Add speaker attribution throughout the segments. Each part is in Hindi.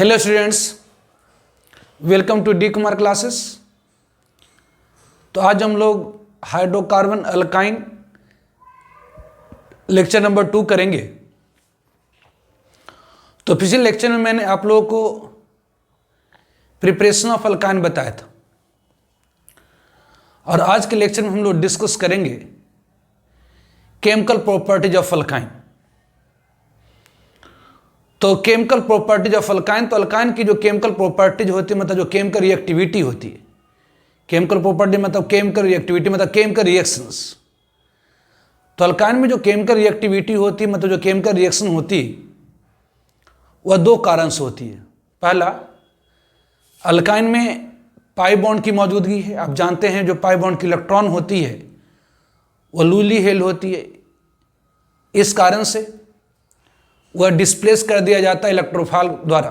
Speaker 1: Hello students, welcome to D Kumar classes. तो आज हम लोग हाइड्रोकार्बन अल्काइन लेक्चर नंबर 2 करेंगे। तो पिछले लेक्चर में मैंने आप लोगों को प्रिपरेशन ऑफ अल्काइन बताया था और आज के लेक्चर में हम लोग डिस्कस करेंगे केमिकल प्रॉपर्टीज ऑफ अल्काइन। तो केमिकल प्रॉपर्टीज ऑफ अल्काइन, तो अल्काइन की जो केमिकल प्रॉपर्टीज होती है मतलब जो केमिकल रिएक्टिविटी होती है, केमिकल प्रॉपर्टी मतलब केमिकल रिएक्टिविटी मतलब केमिकल रिएक्शंस। तो अल्काइन में जो केमिकल रिएक्टिविटी होती है मतलब जो केमिकल रिएक्शन होती है वह दो कारण से होती है। पहला, अल्काइन में पाई बॉन्ड की मौजूदगी है। आप जानते हैं जो पाई बॉन्ड की इलेक्ट्रॉन होती है वह लूली हेल्ड होती है, इस कारण से वह डिस्प्लेस कर दिया जाता है इलेक्ट्रोफाइल द्वारा।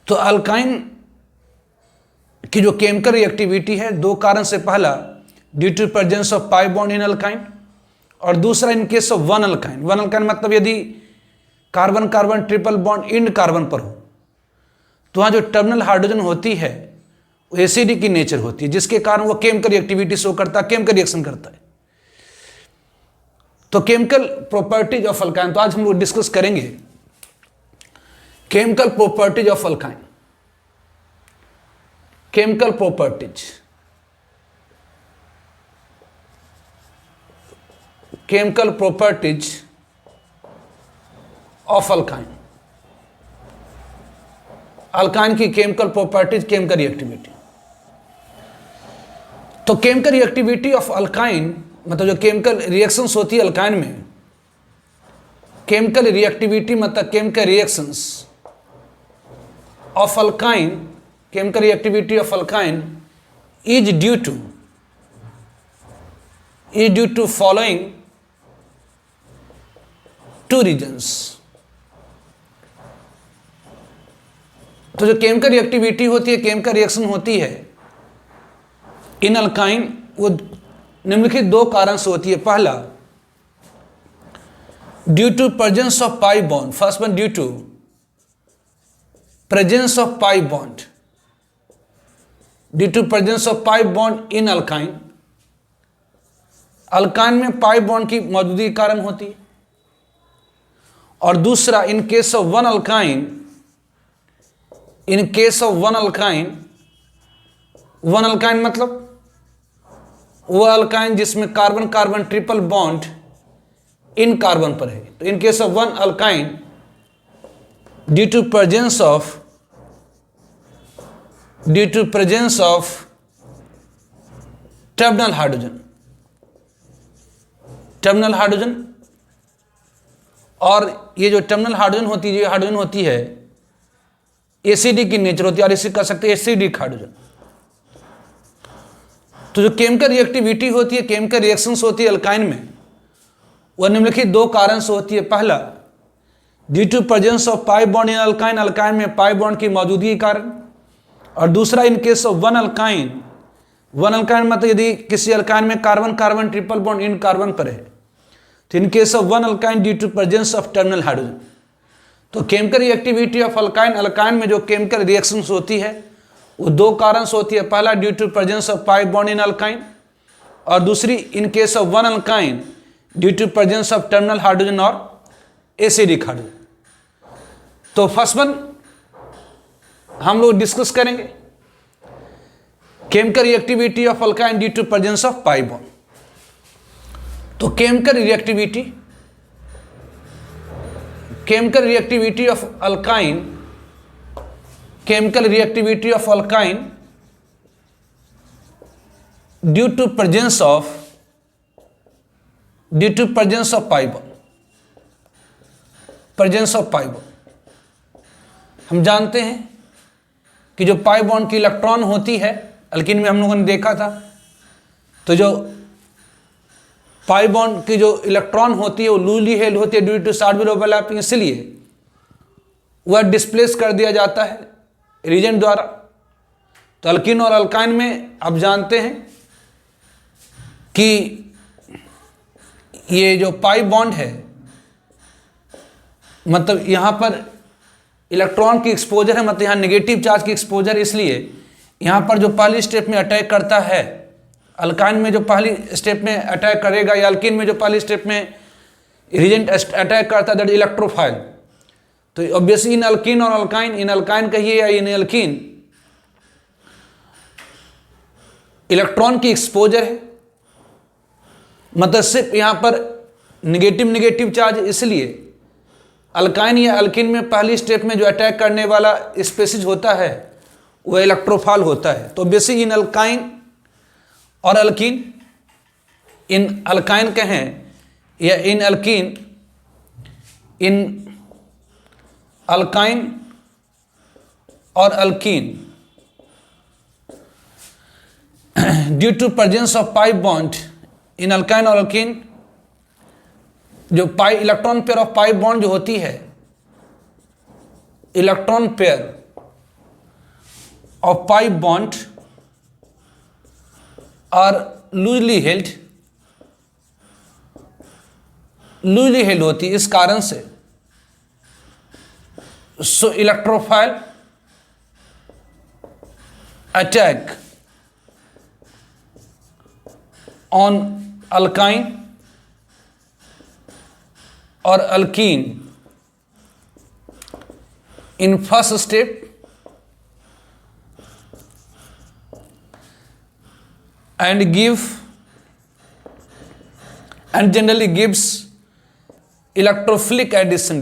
Speaker 1: तो अल्काइन की जो केमिकल रिएक्टिविटी है दो कारण से, पहला due to presence of pi bond in alkyne और दूसरा in case of one alkyne. One alkyne मतलब यदि कार्बन कार्बन ट्रिपल बॉन्ड इन कार्बन पर हो तो वहाँ जो टर्मिनल हाइड्रोजन होती है वो एसिडिक की नेचर होती है, जिसके कारण वो केमिकल रिएक्टिविटी शो करता है, केमिकल रिएक्शन करता है। तो केमिकल प्रॉपर्टीज ऑफ अल्काइन, तो आज हम लोग डिस्कस करेंगे chemical properties of alkyne. Chemical properties, chemical properties of alkyne, alkyne की केमिकल प्रॉपर्टीज, केमिकल रिएक्टिविटी। तो केमिकल रिएक्टिविटी ऑफ अल्काइन मतलब जो केमिकल रिएक्शंस होती है अल्काइन में, केमिकल रिएक्टिविटी मतलब chemical reactions of alkyne, chemical reactivity of alkyne is due to following two reasons. तो जो केमिकल रिएक्टिविटी होती है, केमिकल रिएक्शन होती है इन अल्काइन, वो निम्नलिखित दो कारण से होती है। पहला, due to presence of pi bond. First one, due to presence of pi bond, due to presence of pi bond in alkyne. Alkyne में पाई बॉन्ड की मौजूदगी के कारण होती है। और दूसरा, in case of one alkyne, in case of one alkyne, one alkyne मतलब वह अल्काइन जिसमें कार्बन कार्बन ट्रिपल बॉन्ड इन कार्बन पर है। तो in case of one alkyne, due to presence of terminal hydrogen, terminal hydrogen, और ये जो टर्मिनल हाइड्रोजन होती है, ये हाइड्रोजन होती है एसिडिक की नेचर होती है, और इसे कह सकते हैं एसिडिक हाइड्रोजन। तो जो केमिकल रिएक्टिविटी होती है, केमिकल रिएक्शंस होती है अल्काइन में, वह निम्नलिखित दो कारण से होती है। पहला, due to presence of pi bond in alkyne, alkyne में पाई बॉन्ड की मौजूदगी के कारण। और दूसरा, in case of one alkyne, one alkyne मतलब यदि किसी अल्काइन में कार्बन कार्बन ट्रिपल बॉन्ड इन कार्बन पर है, तो in case of one alkyne due to presence of terminal hydrogen. तो chemical reactivity of alkyne, alkyne में जो केमिकल रिएक्शंस होती है वो दो कारण से होती है। पहला, due to presence of pi bond in alkyne, और दूसरी, in case of one alkyne due to presence of terminal hydrogen और एसिडिक हाइड्रोजन। तो फर्स्ट वन हम लोग डिस्कस करेंगे chemical reactivity of alkyne due to presence of pi bond. तो chemical reactivity of alkyne, chemical reactivity of alkyne due to presence of pi bond, presence of pi bond। हम जानते हैं कि जो पाई बॉन्ड की इलेक्ट्रॉन होती है अल्कीन में हम लोगों ने देखा था, तो जो पाई बॉन्ड की जो इलेक्ट्रॉन होती है वो लूली हेल्ड होती है ड्यू टू शार्ट ओवरलैपिंग, इसलिए वह डिस्प्लेस कर दिया जाता है रीजेंट द्वारा। तो अल्कीन और अल्काइन में आप जानते हैं कि ये जो पाई बॉन्ड है मतलब यहाँ पर इलेक्ट्रॉन की एक्सपोजर है, मतलब यहाँ नेगेटिव चार्ज की एक्सपोजर, इसलिए यहाँ पर जो पहली स्टेप में अटैक करता है, अल्काइन में जो पहली स्टेप में अटैक करेगा या अल्कीन में जो पहली स्टेप में रिएजेंट अटैक करता है, दैट इलेक्ट्रोफाइल। तो ऑब्वियसली इन अल्कीन और अल्काइन, इन अल्काइन कहिए या इन अल्कीन, इलेक्ट्रॉन की एक्सपोजर है, मतलब सिर्फ यहाँ पर नेगेटिव चार्ज, इसलिए अल्काइन या अल्कीन में पहली स्टेप में जो अटैक करने वाला स्पीशीज होता है वह इलेक्ट्रोफाइल होता है। तो बेसिक इन अल्काइन और अल्कीन, इन अल्काइन कहें या इन अल्कीन, इन अल्काइन और alkene, due to presence of pi bond in alkyne और अल्कीन, जो pi electron pair of pi bond जो होती है, electron pair of pi bond are loosely held होती है, इस कारण से so electrophile attack on alkyne और alkene in first step and generally gives electrophilic addition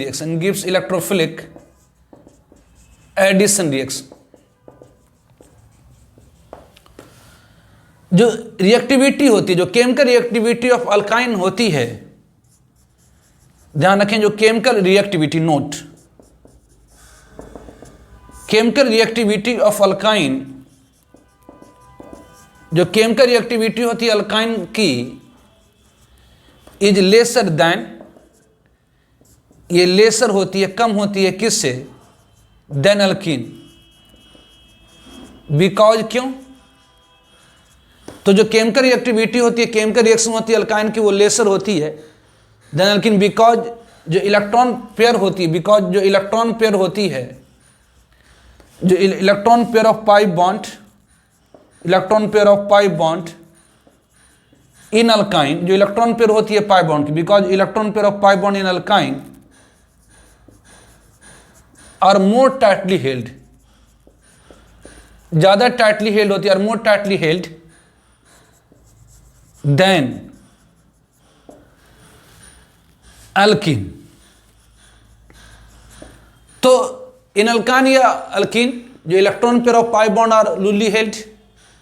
Speaker 1: reaction, जो रिएक्टिविटी होती है, जो केमिकल रिएक्टिविटी ऑफ अल्काइन होती है, ध्यान रखें, जो chemical reactivity, note, chemical reactivity of alkyne, जो केमिकल रिएक्टिविटी होती है अल्काइन की, इज लेसर देन, ये लेसर होती है, कम होती है किससे, देन अल्कीन। बिकॉज क्यों, तो जो केमिकल रिएक्टिविटी होती है, केमिकल रिएक्शन होती है अल्काइन की, वो लेसर होती है देन अल्कीन, बिकॉज जो इलेक्ट्रॉन पेयर होती है, जो इलेक्ट्रॉन पेयर होती है, जो electron pair of pi bond, electron pair of pi bond in alkyne, जो इलेक्ट्रॉन पेयर होती है पाई बॉन्ड की, because electron pair of pi bond in alkyne are more tightly held, ज्यादा टाइटली हेल्ड होती है, are more tightly held than alkene. तो इन अल्काइन या अल्कीन, जो electron pair of pi bond are loosely held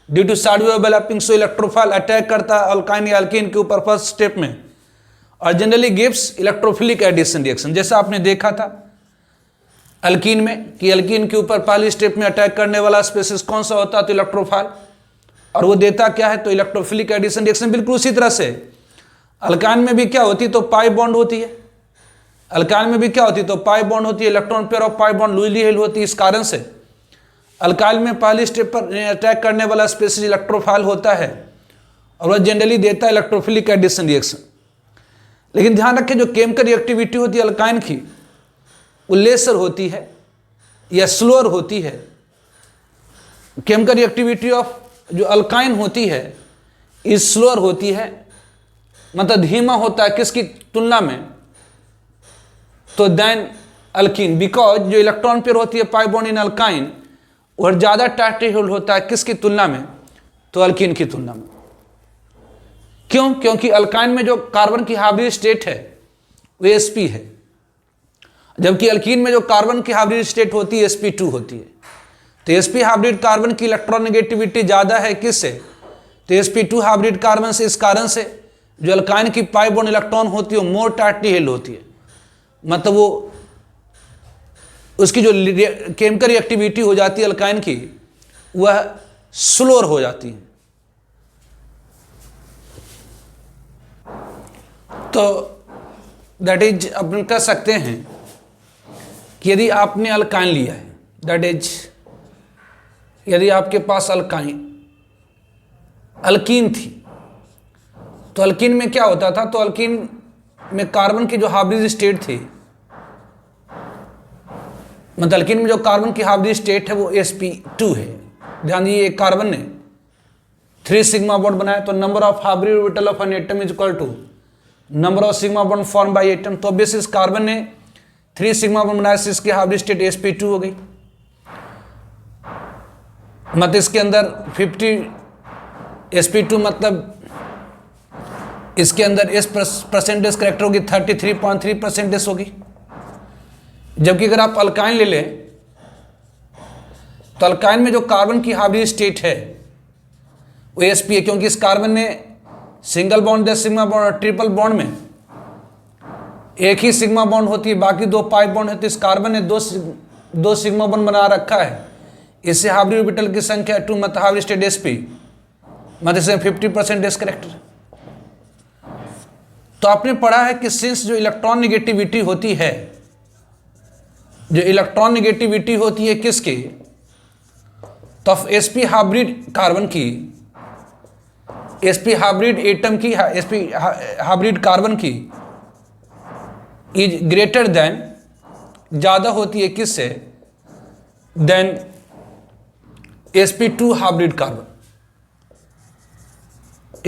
Speaker 1: due to side way overlapping, so electrophile attack करता है अल्काइन या अल्कीन के ऊपर फर्स्ट स्टेप में, और generally gives electrophilic addition reaction. जैसा आपने देखा था अल्कीन में कि अल्कीन के ऊपर पहली स्टेप में अटैक करने वाला स्पीशीज कौन सा होता है, तो इलेक्ट्रोफाइल, और वो देता क्या है, तो इलेक्ट्रोफिलिक एडिशन रिएक्शन। बिल्कुल उसी तरह से अल्काइन में भी क्या होती है, तो पाई बॉन्ड होती है, अल्काइन में भी क्या होती है, तो पाई बॉन्ड होती है, electron pair of pi bond loosely held होती है, इस कारण से अल्काइल में पहली स्टेप पर अटैक करने वाला स्पीशीज इलेक्ट्रोफाइल होता है और वह जनरली देता है इलेक्ट्रोफिलिक एडिशन रिएक्शन। लेकिन ध्यान रखें, जो केमिकल रिएक्टिविटी होती है अल्काइन की, वो लेसर होती है या स्लोअर होती है। केमिकल रिएक्टिविटी ऑफ जो अल्काइन होती है इज स्लोअर होती है, मतलब धीमा होता है किसकी तुलना में, तो देन अल्कीन, बिकॉज जो इलेक्ट्रॉन पेयर होती है पाई बॉन्ड इन अल्काइन और ज़्यादा टाइटली हेल्ड होता है किसकी तुलना में, तो अल्कीन की तुलना में। क्यों, क्योंकि अल्काइन में जो कार्बन की हाइब्रिड स्टेट है वो sp है, जबकि अल्कीन में जो कार्बन की हाइब्रिड स्टेट होती है sp2 होती है। तो sp हाइब्रिड कार्बन की इलेक्ट्रॉन नेगेटिविटी ज़्यादा है किससे, तो sp2 हाइब्रिड कार्बन से, इस कारण से जो अल्काइन की पाई बॉन्ड इलेक्ट्रॉन होती है वो मोर टाइटली हेल्ड होती है, मतलब वो उसकी जो केमिकल रिएक्टिविटी हो जाती है अल्काइन की वह स्लोअर हो जाती है। तो दैट इज अपन कह सकते हैं कि यदि आपने अल्काइन लिया है, दैट इज यदि आपके पास अल्कीन थी, तो अल्कीन में क्या होता था, तो अल्कीन में कार्बन की जो हाइब्रिड स्टेट थी मतलब अल्कीन में जो कार्बन की हाइब्रिड स्टेट है वो sp2 है। ध्यान दीजिए, एक कार्बन ने 3 सिग्मा बॉन्ड बनाया, तो number of hybrid orbital of an atom is equal to number of sigma bond form by atom. तो बेसिस इस कार्बन ने 3 सिग्मा बॉन्ड बनाया, इसकी हाइब्रिड स्टेट sp2 हो गई। मतलब इसके अंदर 50 sp2 मतलब इसके अंदर इस परसेंटेज करेक्टर होगी 33.3% होगी। जबकि अगर आप अल्काइन ले लें तो अल्काइन में जो कार्बन की हाइब्रिड स्टेट है वो sp है, क्योंकि इस कार्बन में सिंगल बॉन्ड 10 सिग्मा बॉन्ड और ट्रिपल बॉन्ड में एक ही सिग्मा बॉन्ड होती है, बाकी 2 पाई बॉन्ड है। तो इस कार्बन ने दो सिग्मा बॉन्ड बना रखा है, इससे हाइब्रिड ऑर्बिटल की संख्या 2, मतलब हाइब्रिड स्टेट sp, मतलब इसमें 50% करेक्टर। तो आपने पढ़ा है कि सिंस जो इलेक्ट्रॉन निगेटिविटी होती है, जो इलेक्ट्रॉन निगेटिविटी होती है किसकी, तो sp हाइब्रिड कार्बन की, sp हाइब्रिड एटम की, sp हाइब्रिड कार्बन की इज ग्रेटर देन, ज्यादा होती है किससे, than sp2 hybrid carbon,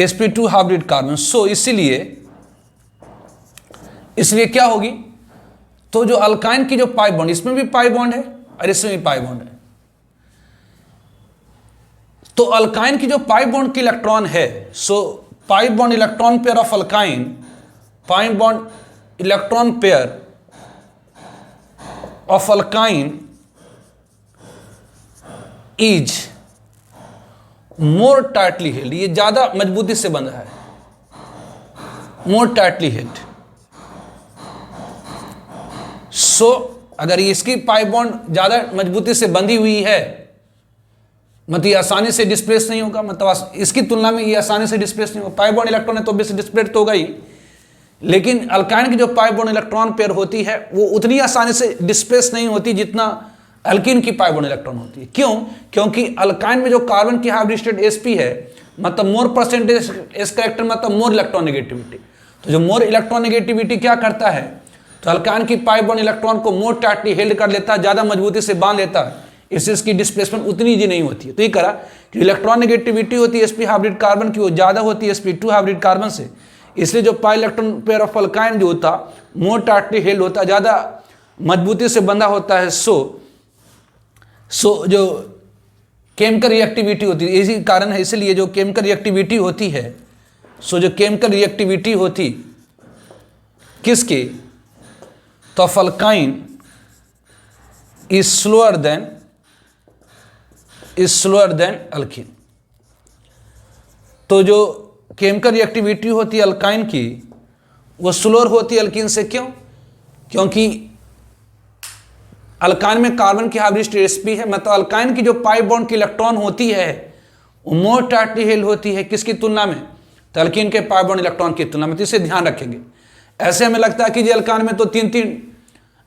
Speaker 1: sp2 hybrid carbon. So इसलिए क्या होगी, तो जो अल्काइन की जो पाई बॉन्ड, इसमें भी पाई बॉन्ड है और इसमें भी पाई बॉन्ड है, तो अल्काइन की जो पाई बॉन्ड की इलेक्ट्रॉन है, so pi bond electron pair of alkyne, pi bond electron pair of alkyne is more tightly held, ये ज्यादा मजबूती से बंधा है, मोर टाइटली हेल्ड। सो अगर इसकी पाई बॉन्ड ज्यादा मजबूती से बंधी हुई है, मतलब ये आसानी से डिस्प्लेस नहीं होगा, मतलब इसकी तुलना में ये आसानी से डिस्प्लेस नहीं होगा। पाई बॉन्ड इलेक्ट्रॉन है तो बेस डिस्प्लेस तो होगा ही, लेकिन अल्काइन की जो पाई बॉन्ड इलेक्ट्रॉन पेयर होती है वो उतनी आसानी से डिस्प्लेस नहीं होती जितना अल्कीन की पाई बॉन्ड इलेक्ट्रॉन होती है। क्यों? क्योंकि अल्काइन में जो कार्बन की हाइब्रिड स्टेट sp है, मतलब मोर परसेंटेज एस करेक्टर, मतलब मोर इलेक्ट्रॉन नेगेटिविटी। तो जो मोर इलेक्ट्रॉन नेगेटिविटी क्या करता है, तो अल्काइन की पाई बॉन्ड इलेक्ट्रॉन को मोर टाइटली हेल्ड कर लेता है, ज्यादा मजबूती से बांध लेता है, इससे इसकी डिस्प्लेसमेंट उतनी ईजी नहीं होती है। तो ये करा कि इलेक्ट्रॉन नेगेटिविटी होती है sp हाइब्रिड कार्बन की, वो ज्यादा होती है sp2 हाइब्रिड कार्बन से, इसलिए जो pi electron pair of alkyne जो होता मोर टाइटली हेल्ड होता है, ज्यादा मजबूती से बंधा होता है। सो जो केमिकल रिएक्टिविटी होती है, इसी कारण है, इसलिए जो केमिकल रिएक्टिविटी होती है, सो जो केमिकल रिएक्टिविटी होती किसकी, तो of alkyne is slower then alkene. तो जो केमिकल रिएक्टिविटी होती है अल्काइन की वो स्लोअर होती है अल्कीन से। क्यों? क्योंकि अल्काइन में कार्बन की हाइब्रिड स्टेट sp है, मतलब अल्काइन की जो पाई बॉन्ड की इलेक्ट्रॉन होती है वो मोर टाइटली हेल्ड होती है किसकी तुलना में, तो अल्कीन के पाई बॉन्ड इलेक्ट्रॉन की तुलना में। तो इसे ध्यान रखेंगे। ऐसे हमें लगता है कि अल्काइन में तो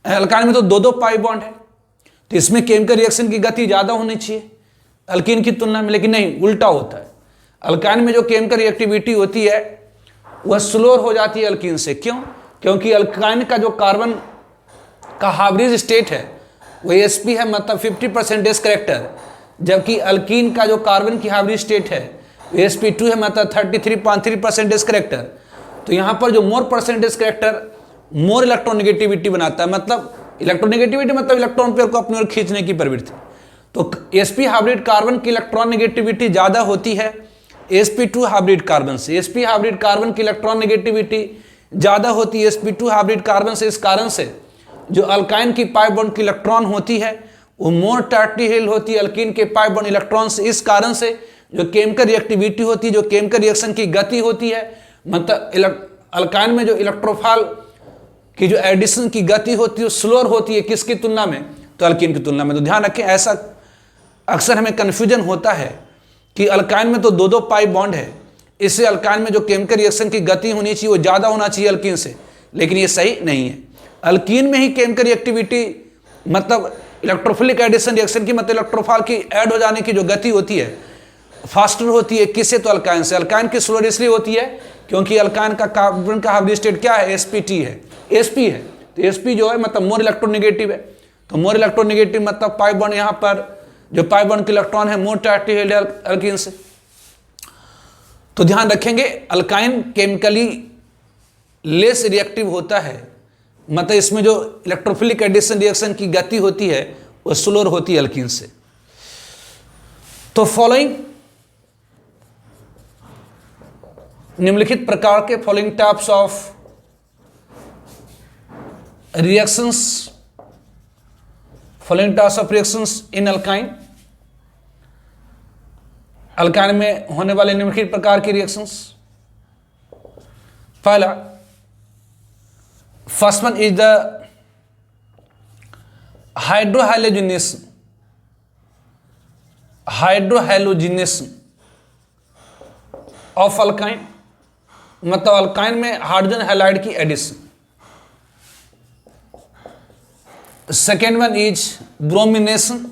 Speaker 1: अल्काइन में तो 2 पाई बॉन्ड है, तो इसमें केमिकल रिएक्शन की गति ज्यादा होनी चाहिए अल्कीन की तुलना में, लेकिन नहीं, उल्टा होता है। अल्काइन में जो केमिकल रिएक्टिविटी होती है वह स्लोअर हो जाती है अल्कीन से। क्यों? क्योंकि अल्काइन का जो कार्बन का हाइब्रिड स्टेट है वो sp है, मतलब 50% करेक्टर, जबकि अल्कीन का जो कार्बन की हाइब्रिड स्टेट है वो sp2 है, मतलब 33.3% करेक्टर। तो यहाँ पर जो more percentage character more electron negativity बनाता है, मतलब इलेक्ट्रॉन नेगेटिविटी मतलब इलेक्ट्रॉन पेयर को अपनी ओर खींचने की प्रवृत्ति। तो sp हाइब्रिड कार्बन की इलेक्ट्रॉन नेगेटिविटी ज्यादा होती है sp2 हाइब्रिड कार्बन से, sp हाइब्रिड कार्बन की इलेक्ट्रॉन नेगेटिविटी ज्यादा होती है sp2 हाइब्रिड कार्बन से। इस कारण से जो अल्काइन की पाई बॉन्ड की इलेक्ट्रॉन होती है वो मोर टाइटली हेल्ड होती है अल्कीन के पाई बॉन्ड इलेक्ट्रॉन से। इस कारण से जो केमिकल रिएक्टिविटी होती है, जो केमिकल रिएक्शन की गति होती है, मतलब अल्काइन में जो इलेक्ट्रोफाइल की जो एडिशन की गति होती है स्लोअर होती है किसकी तुलना में, तो अल्कीन की तुलना में। तो ध्यान रखें, ऐसा अक्सर हमें कन्फ्यूजन होता है कि अल्काइन में तो 2 पाई बॉन्ड है, इससे अल्काइन में जो केमिकल रिएक्शन की गति होनी चाहिए वो ज़्यादा होना चाहिए अल्कीन से, लेकिन ये सही नहीं है। अल्कीन में ही केमिकल रिएक्टिविटी मतलब इलेक्ट्रोफिलिक एडिशन रिएक्शन की, मतलब इलेक्ट्रोफाइल की ऐड हो जाने की जो गति होती है फास्टर होती है किससे, तो अल्काइन से। अल्काइन की स्लोअर इसलिए होती है क्योंकि अल्काइन का कार्बन का हाइब्रिड स्टेट क्या है, sp है, तो sp जो है मतलब मोर इलेक्ट्रोनेगेटिव है, तो मोर इलेक्ट्रोनेगेटिव मतलब पाई बॉन्ड यहाँ पर जो पाई बॉन्ड के इलेक्ट्रॉन है मोर टाइटली हेल्ड है अल्कीन से। तो ध्यान रखेंगे अल्काइन केमिकली लेस रिएक्टिव होता है, मतलब इसमें जो इलेक्ट्रोफिलिक एडिशन रिएक्शन की गति होती है वो स्लोअर होती है अल्कीन से। तो फॉलोइंग निम्नलिखित प्रकार के following types of reactions, following types of reactions in alkyne, alkyne में होने वाले निम्नलिखित प्रकार की रिएक्शंस। पहला, first one is the hydrohalogenation, hydrohalogenation of alkyne, मतलब अल्काइन में हाइड्रोजन हैलाइड की addition. Second one is bromination,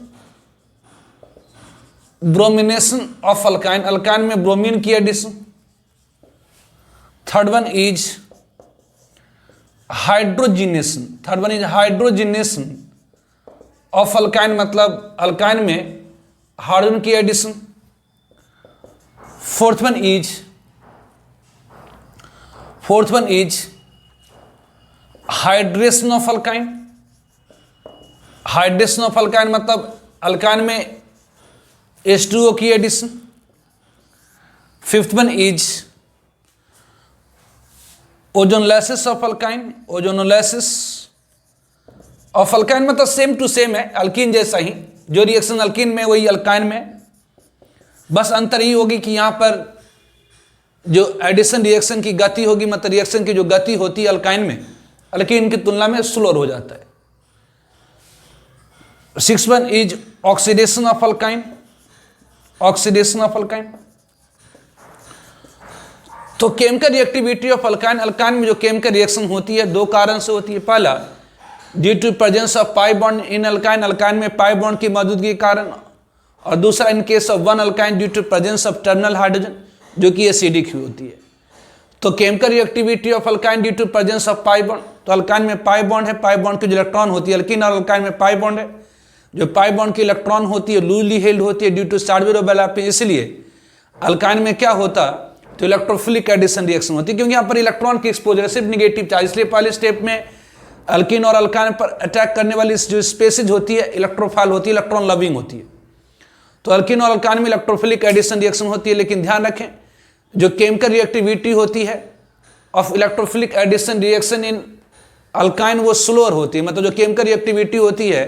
Speaker 1: bromination of alkyne, alkyne में ब्रोमीन की addition. Third one is hydrogenation, third one is hydrogenation of alkyne, मतलब अल्काइन में हाइड्रोजन की addition. Fourth one is hydration of alkyne, hydration of alkyne मतलब अल्काइन में H2O की addition. Fifth one is ozonolysis of alkyne, ozonolysis of alkyne मतलब सेम टू सेम है, अल्कीन जैसा ही, जो रिएक्शन अल्कीन में वही अल्काइन में, बस अंतर ये होगी कि यहाँ पर जो एडिशन रिएक्शन की गति होगी, मतलब रिएक्शन की जो गति होती है अल्काइन में अल्कीन की तुलना में स्लोअर हो जाता है। Six one is oxidation of alkyne, oxidation of alkyne. तो chemical reactivity of alkyne, alkyne में जो केमिकल रिएक्शन होती है दो कारण से होती है। पहला, due to presence of pi bond in alkyne, alkyne में पाई बॉन्ड की मौजूदगी के कारण, और दूसरा in case of one alkyne due to presence of terminal hydrogen जो कि एसिडिक होती है। तो chemical reactivity of alkyne due to presence of pi bond, तो अल्काइन में पाई बॉन्ड है, पाई बॉन्ड की जो इलेक्ट्रॉन होती है, अल्कीन और अल्काइन में पाई बॉन्ड है, जो पाई बॉन्ड की इलेक्ट्रॉन होती है लूजली हेल्ड होती है ड्यू टू चार्ज ओवरलैपिंग, इसलिए अल्काइन में क्या होता तो इलेक्ट्रोफिलिक एडिशन रिएक्शन होती है, क्योंकि यहाँ पर इलेक्ट्रॉन की एक्सपोजर सिर्फ निगेटिव चार्ज, इसलिए पहले स्टेप में अल्कीन और अल्काइन पर अटैक करने वाली जो स्पेसीज होती है इलेक्ट्रोफाइल होती है, इलेक्ट्रॉन लविंग होती है। तो अल्कीन और अल्काइन में इलेक्ट्रोफिलिक एडिशन रिएक्शन होती है, लेकिन ध्यान रखें जो केमिकल रिएक्टिविटी होती है of electrophilic addition reaction in alkyne वो स्लोअर होती है, मतलब जो केमिकल रिएक्टिविटी होती है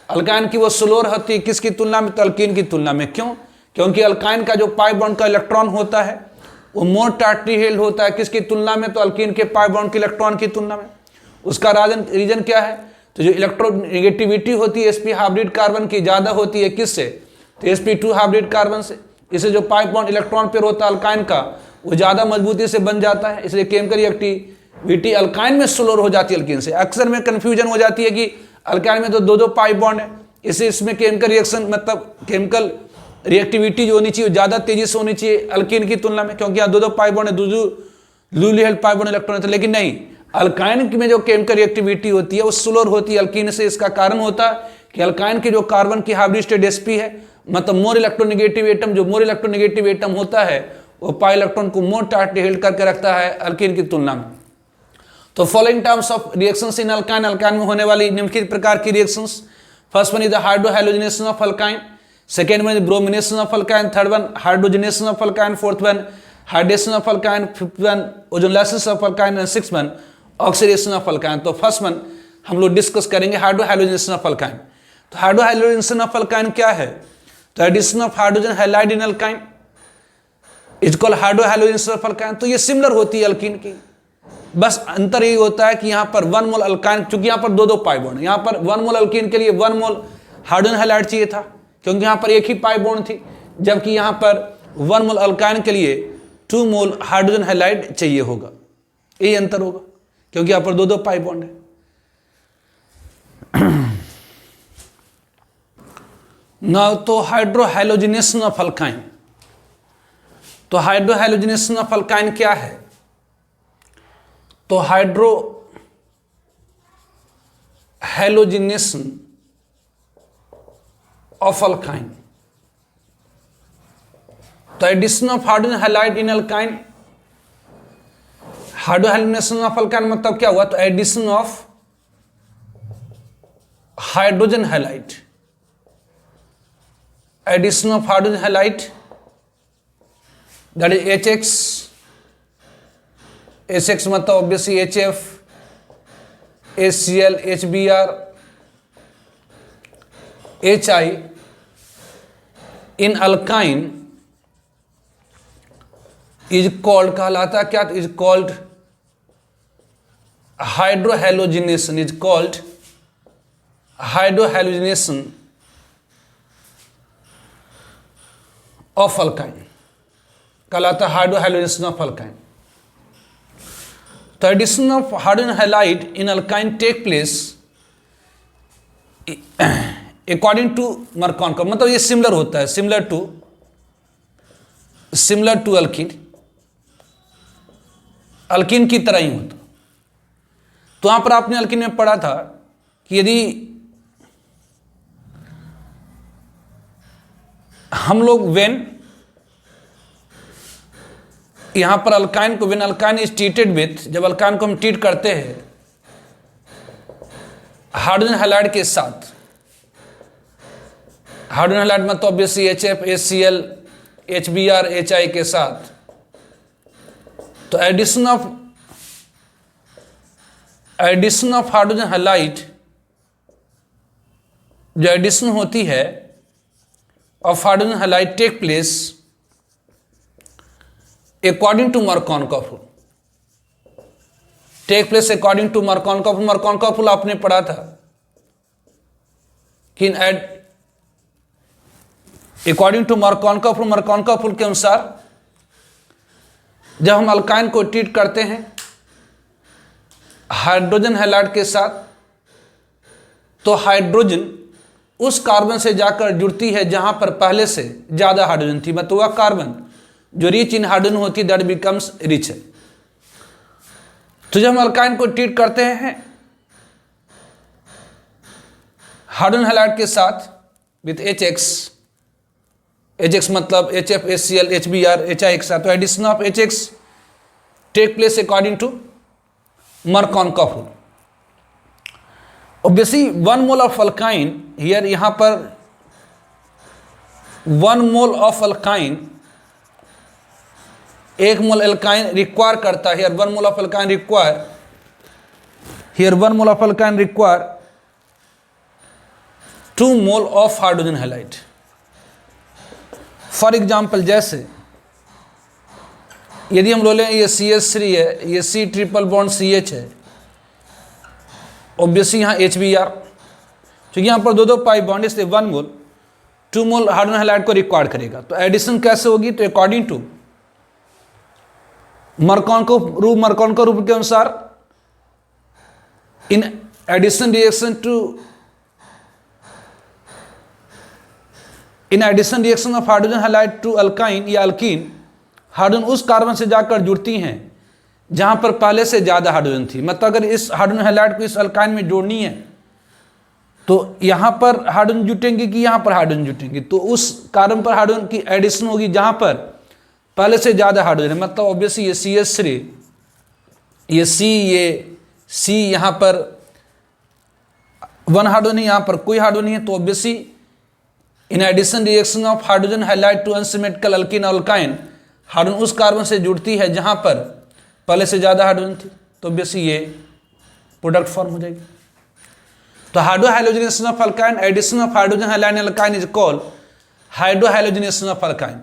Speaker 1: अल्काइन की वो स्लोअर होती है, किसकी तुलना में, तो अल्कीन की तुलना में। क्यों? क्योंकि अल्काइन का जो पाई बॉन्ड का इलेक्ट्रॉन होता है वो मोर टाइटली हेल्ड होता है, किसकी तुलना में, तो अल्कीन के पाई बॉन्ड के इलेक्ट्रॉन की तुलना में। उसका रीजन क्या है, तो जो इलेक्ट्रोनेगेटिविटी होती है sp हाइब्रिड कार्बन की ज़्यादा होती है, किससे, तो sp2 हाइब्रिड कार्बन से। इससे जो पाई बॉन्ड इलेक्ट्रॉन पेयर होता है अल्काइन का वो ज़्यादा मजबूती से बन जाता है, इसलिए केमिकल रिएक्टिविटी अल्काइन में स्लोअर हो जाती है अल्कीन से। अक्सर में कन्फ्यूजन हो जाती है कि अल्काइन में तो दो पाई बॉन्ड है, इससे इसमें केमिकल रिएक्शन मतलब केमिकल रिएक्टिविटी जो होनी चाहिए ज़्यादा तेजी से होनी चाहिए अल्कीन की तुलना में, क्योंकि यहाँ दो पाई बॉन्ड है, लूजली हेल्ड पाई बॉन्ड इलेक्ट्रॉन है। लेकिन नहीं, अल्काइन में जो केमिकल रिएक्टिविटी होती है वो स्लोअर होती है अल्कीन से। इसका कारण होता है कि अल्काइन के जो कार्बन की हाइब्रिड स्टेट sp है, मतलब मोर इलेक्ट्रोनेगेटिव एटम, जो मोर इलेक्ट्रोनेगेटिव एटम होता है वो पाई इलेक्ट्रॉन को मोर टाइटली हेल्ड करके रखता है अल्कीन की तुलना में। तो following terms of reactions in alkyne, alkyne में होने वाली निम्नलिखित प्रकार की reactions. First one is the hydrohalogenation of alkyne, second one is bromination of alkyne, third one hydrogenation of alkyne, fourth one hydration of alkyne, fifth one ozonolysis of alkyne and sixth one oxidation of alkyne. तो फर्स्ट वन हम लोग डिस्कस करेंगे हाइड्रोहैलोजिनेशन ऑफ अल्काइन। तो हाइड्रोहैलोजिनेशन ऑफ अल्काइन क्या है, तो addition of hydrogen halide in alkyne is called hydrohalogenation of alkyne. तो ये सिमिलर होती है अल्कीन की, बस अंतर यही होता है कि यहाँ पर 1 मोल अल्काइन, क्योंकि यहाँ पर दो पाई बॉन्ड है, यहाँ पर 1 मोल अल्कीन के लिए 1 मोल हाइड्रोजन हैलाइड चाहिए था, क्योंकि यहाँ पर एक ही पाई बॉन्ड थी, जबकि यहाँ पर 1 मोल अल्काइन के लिए 2 मोल हाइड्रोजन हैलाइड चाहिए होगा। यही अंतर होगा, क्योंकि यहाँ पर दो पाई बॉन्ड है। नाउ तो हाइड्रोहैलोजिनेशन ऑफ अल्काइन, तो हाइड्रोहैलोजिनेशन ऑफ अल्काइन क्या है, तो हाइड्रोहैलोजिनेशन ऑफ अल्काइन। तो addition of hydrogen halide in alkyne, hydrohalogenation of alkyne मतलब क्या हुआ? तो addition of hydrogen halide, addition of hydrogen halide that is HX, HX मतलब obviously HF, HCl, HBr, HI in alkyne is called, कहलाता क्या? Is called hydrohalogenation, is called hydrohalogenation of alkyne, कहलाता हाइड्रोहैलोजिनेशन ऑफ अल्काइन। तो addition of hydrogen halide in alkyne take place according to Markovnikov, मतलब ये सिमिलर होता है, सिमिलर टू अल्कीन, अल्कीन की तरह ही होता। तो यहां पर आपने अल्कीन में पढ़ा था कि यदि हम लोग वेन यहां पर अल्काइन को, when alkyne is treated with, जब अल्काइन को हम ट्रीट करते हैं हाइड्रोजन हैलाइड के साथ, हाइड्रोजन हैलाइड मतलब obviously HF, HCl, HBr, HI के साथ, तो एडिशन ऑफ हाइड्रोजन हैलाइड, जो एडिशन होती है of hydrogen halide take place according to Markovnikov rule, take place according to Markovnikov. Markovnikov rule आपने पढ़ा था कि according to Markovnikov rule, Markovnikov rule के अनुसार जब हम अल्काइन को ट्रीट करते हैं हाइड्रोजन हैलाइड के साथ, तो हाइड्रोजन उस कार्बन से जाकर जुड़ती है जहां पर पहले से ज्यादा हाइड्रोजन थी, मतलब वह कार्बन जो रिच इन हाइड्रोजन होती है दैट बिकम्स रिच है। तो जब हम अल्काइन को ट्रीट करते हैं हाइड्रोजन हैलाइड के साथ विथ HX मतलब HF, HCl, HBr, HI के साथ, तो addition of HX take place according to Markovnikov rule. Obviously 1 mole of alkyne here, यहां पर 1 mole of alkyne, 1 mole alkyne require करता है here, 1 mole of alkyne require here, 1 mole of alkyne require 2 mole of hydrogen halide. For example जैसे यदि हम बोले ये CH3 है, ये C ट्रिपल बॉन्ड CH है, ऑब्वियसली यहाँ HBr, क्योंकि यहाँ पर दो पाई बॉन्ड, इसलिए 1 मोल 2 मोल हाइड्रोजन हैलाइड को रिक्वायर करेगा। तो एडिशन कैसे होगी? तो अकॉर्डिंग टू मर्कॉनकॉफ रूल के अनुसार in addition reaction of hydrogen halide to alkyne या अल्कीन, हाइड्रोजन उस कार्बन से जाकर जुड़ती हैं जहां पर पहले से ज्यादा हाइड्रोजन थी। मतलब अगर इस हाइड्रोजन हैलाइड को इस अल्काइन में जोड़नी है तो यहां पर हाइड्रोजन जुटेंगे कि यहां पर हाइड्रोजन जुटेंगे, तो उस कार्बन पर हाइड्रोजन की एडिशन होगी जहां पर पहले से ज्यादा हाइड्रोजन है। मतलब ऑब्वियसली ये CH3, ये C यहां पर 1 हाइड्रोजन है, यहां पर कोई हाइड्रोजन नहीं है, तो obviously in addition reaction of hydrogen halide to unsymmetrical alkene alkyne, hydrogen उस कार्बन से जुड़ती है जहां पर पहले से ज्यादा हाइड्रोजन थी, तो ऑब्वियसली ये प्रोडक्ट फॉर्म हो जाएगी। तो hydrohalogenation of alkyne, addition of hydrogen halide in alkyne is called hydrohalogenation of alkyne.